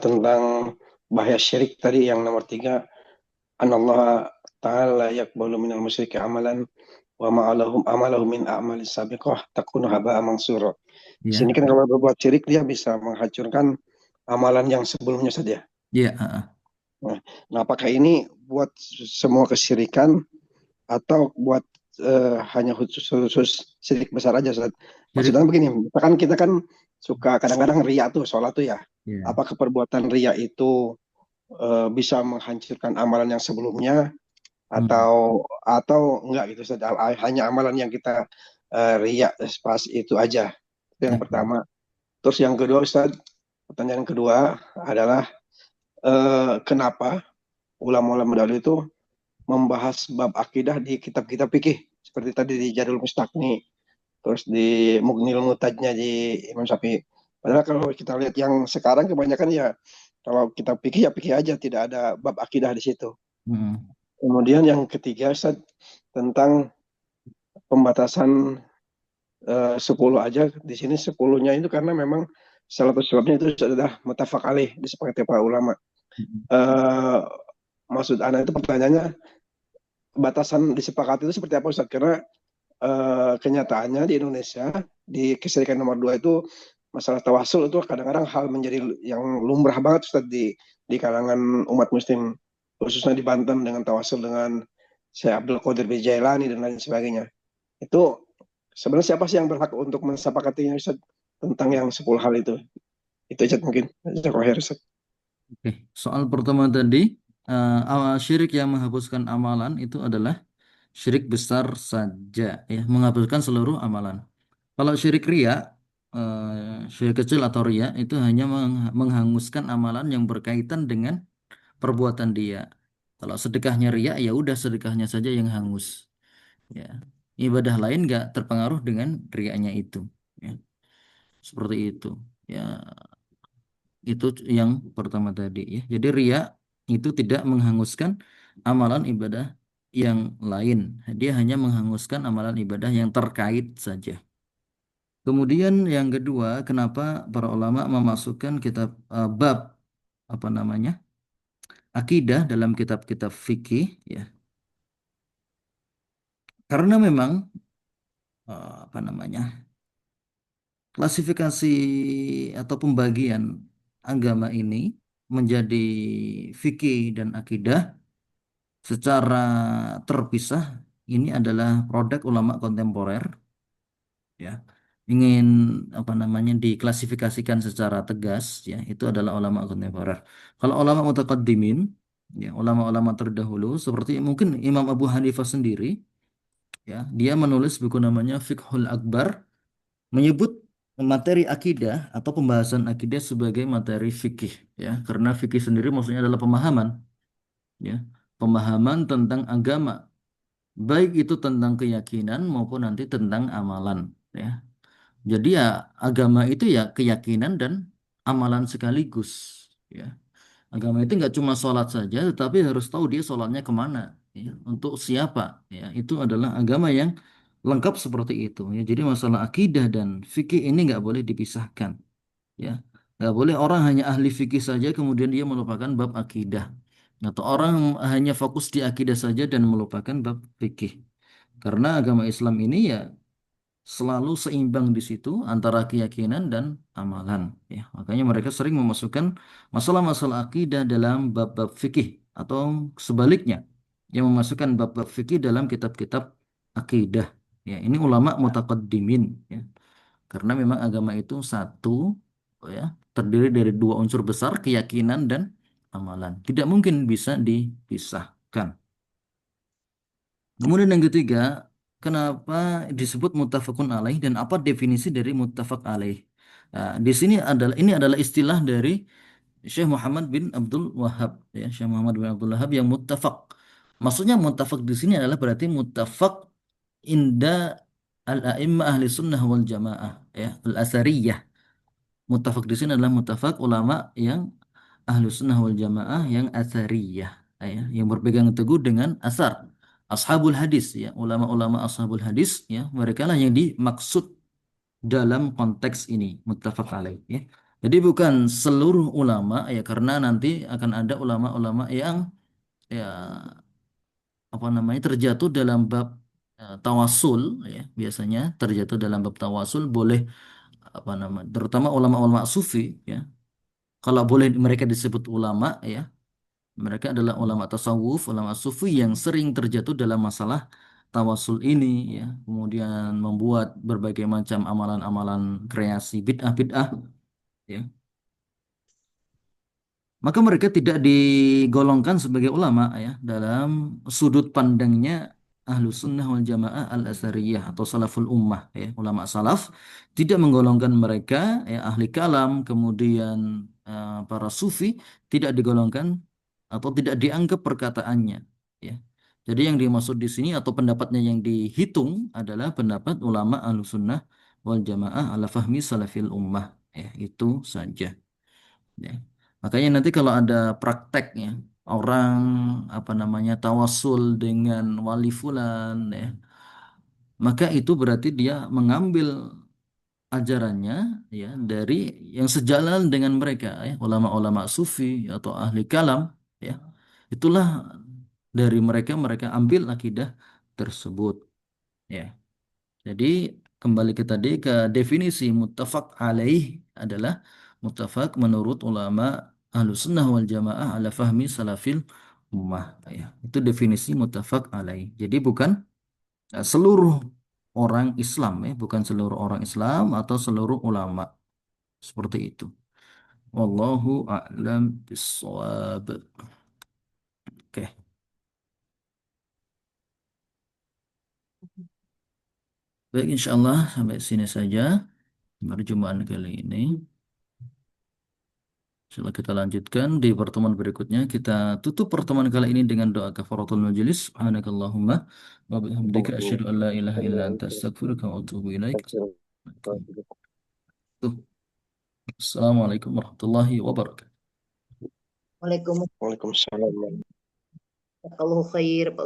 Tentang bahaya syirik tadi yang nomor tiga. Anallah ta'ala yakbalu minal musyriki amalan wa ma'alahum amalahum min a'malis sabiqah takunu haba'a mansura. Di sini Ya. kan kalau berbuat syirik dia bisa menghancurkan amalan yang sebelumnya saja. Ya, Nah, apakah ini buat semua kesyirikan atau buat hanya khusus syirik besar aja Ustaz? syirik. Maksudnya begini, misalkan kita kan suka kadang-kadang ria tuh, sholat tuh ya. Ya. Apakah perbuatan ria itu bisa menghancurkan amalan yang sebelumnya Hmm. atau enggak gitu Ustaz? Hanya amalan yang kita ria pas itu aja. Itu yang Oke. pertama. Terus yang kedua Ustaz, pertanyaan kedua adalah kenapa ulama-ulama dahulu itu membahas bab akidah di kitab-kitab fikih seperti tadi di Jadul Mustaqni, terus di Mugnil Mutajnya di Imam Syafi'i. Padahal kalau kita lihat yang sekarang kebanyakan ya kalau kitab fikih ya fikih aja, tidak ada bab akidah di situ. Hmm. Kemudian yang ketiga Ustaz, tentang pembatasan 10 aja. Di sini 10-nya itu karena memang salah satu sebabnya itu sudah muttafaq alaih disepakati para ulama. Eh, Maksud Anda itu pertanyaannya, batasan disepakati itu seperti apa Ustaz? Karena kenyataannya di Indonesia di keserikan nomor 2 itu masalah tawasul itu kadang-kadang hal menjadi yang lumrah banget Ustaz di kalangan umat muslim, khususnya di Banten dengan tawasul dengan Syekh Abdul Qadir Jailani dan lain sebagainya. Itu sebenarnya siapa sih yang berhak untuk mensepakatinya Ustaz tentang yang 10 hal itu? Itu Ustaz mungkin. Jazakallahu Ustaz. Oke. Soal pertama tadi, syirik yang menghapuskan amalan itu adalah syirik besar saja, ya, menghapuskan seluruh amalan. Kalau syirik ria, syirik kecil atau ria itu hanya menghanguskan amalan yang berkaitan dengan perbuatan dia. Kalau sedekahnya ria, ya udah sedekahnya saja yang hangus. Ya, ibadah lain nggak terpengaruh dengan riaknya itu. Ya, seperti itu. Ya, itu yang pertama tadi. Ya, jadi ria itu tidak menghanguskan amalan ibadah yang lain. Dia hanya menghanguskan amalan ibadah yang terkait saja. Kemudian yang kedua, kenapa para ulama memasukkan kitab bab apa namanya akidah dalam kitab-kitab fikih? Ya, karena memang apa namanya klasifikasi atau pembagian agama ini menjadi fikih dan akidah secara terpisah ini adalah produk ulama kontemporer, ya. Ingin apa namanya diklasifikasikan secara tegas, ya, itu adalah ulama kontemporer. Kalau ulama mutaqaddimin, ya, ulama-ulama terdahulu seperti mungkin Imam Abu Hanifah sendiri, ya, dia menulis buku namanya Fiqhul Akbar, menyebut materi akidah atau pembahasan akidah sebagai materi fikih, ya, karena fikih sendiri maksudnya adalah pemahaman, ya, pemahaman tentang agama, baik itu tentang keyakinan maupun nanti tentang amalan, ya. Jadi ya agama itu ya keyakinan dan amalan sekaligus, ya. Agama itu nggak cuma sholat saja, tetapi harus tahu dia sholatnya kemana, ya, untuk siapa. Ya, itu adalah agama yang lengkap seperti itu. Ya, jadi masalah akidah dan fikih ini nggak boleh dipisahkan. Ya, nggak boleh orang hanya ahli fikih saja kemudian dia melupakan bab akidah. Atau orang hanya fokus di akidah saja dan melupakan bab fikih. Karena agama Islam ini ya selalu seimbang di situ antara keyakinan dan amalan, ya. Makanya mereka sering memasukkan masalah-masalah akidah dalam bab-bab fikih atau sebaliknya yang memasukkan bab-bab fikih dalam kitab-kitab akidah, ya. Ini ulama mutaqaddimin, ya. Karena memang agama itu satu, ya, terdiri dari dua unsur besar, keyakinan dan amalan, tidak mungkin bisa dipisahkan. Kemudian yang ketiga, kenapa disebut muttafaqun alaih dan apa definisi dari muttafaq alaih? Nah, di sini adalah ini adalah istilah dari Syekh Muhammad bin Abdul Wahab, ya, Syekh Muhammad bin Abdul Wahab yang muttafaq. Maksudnya muttafaq di sini adalah berarti muttafaq inda al-a'immah ahli sunnah wal jamaah, ya, al-asariyah. Muttafaq di sini adalah muttafaq ulama yang ahli sunnah wal jamaah yang asariyah, ya, yang berpegang teguh dengan asar. ashabul hadis ya, ulama-ulama ashabul hadis ya, mereka lah yang dimaksud dalam konteks ini muttafaq alaih ya. Jadi bukan seluruh ulama ya, karena nanti akan ada ulama-ulama yang ya apa namanya terjatuh dalam bab tawasul ya, biasanya terjatuh dalam bab tawasul boleh apa nama, terutama ulama-ulama sufi ya, kalau boleh mereka disebut ulama ya, mereka adalah ulama tasawuf, ulama sufi yang sering terjatuh dalam masalah tawasul ini ya, kemudian membuat berbagai macam amalan-amalan kreasi bid'ah-bid'ah ya. Maka mereka tidak digolongkan sebagai ulama ya dalam sudut pandangnya Ahlus Sunnah wal Jamaah Al-Asariyah atau Salaful Ummah ya. Ulama salaf tidak menggolongkan mereka ya ahli kalam, kemudian para sufi tidak digolongkan atau tidak dianggap perkataannya ya. Jadi yang dimaksud di sini atau pendapatnya yang dihitung adalah pendapat ulama Ahlus Sunnah wal Jamaah ala fahmi salafil ummah ya, itu saja. Ya. Makanya nanti kalau ada prakteknya orang apa namanya tawasul dengan wali fulan ya, maka itu berarti dia mengambil ajarannya ya dari yang sejalan dengan mereka ya, ulama-ulama sufi atau ahli kalam ya. Itulah dari mereka mereka ambil akidah tersebut ya. Jadi kembali ke tadi ke definisi muttafaq alaih adalah muttafaq menurut ulama Ahlus Sunnah wal Jamaah ala fahmi salafil ummah ya. Itu definisi muttafaq alaih. Jadi bukan seluruh orang Islam ya, bukan seluruh orang Islam atau seluruh ulama. Seperti itu. Wallahu a'lam bishawab. Oke. Baik, insya Allah sampai sini saja perjumpaan kali ini. Setelah kita lanjutkan di pertemuan berikutnya, kita tutup pertemuan kali ini dengan doa kafaratul majelis. Subhanakallahumma wa bihamdika asyhadu an la ilaha illa anta astaghfiruka wa atubu ilaik. Assalamualaikum warahmatullahi wabarakatuh. Waalaikumsalam. Waalaikumsalam. Kalau khair.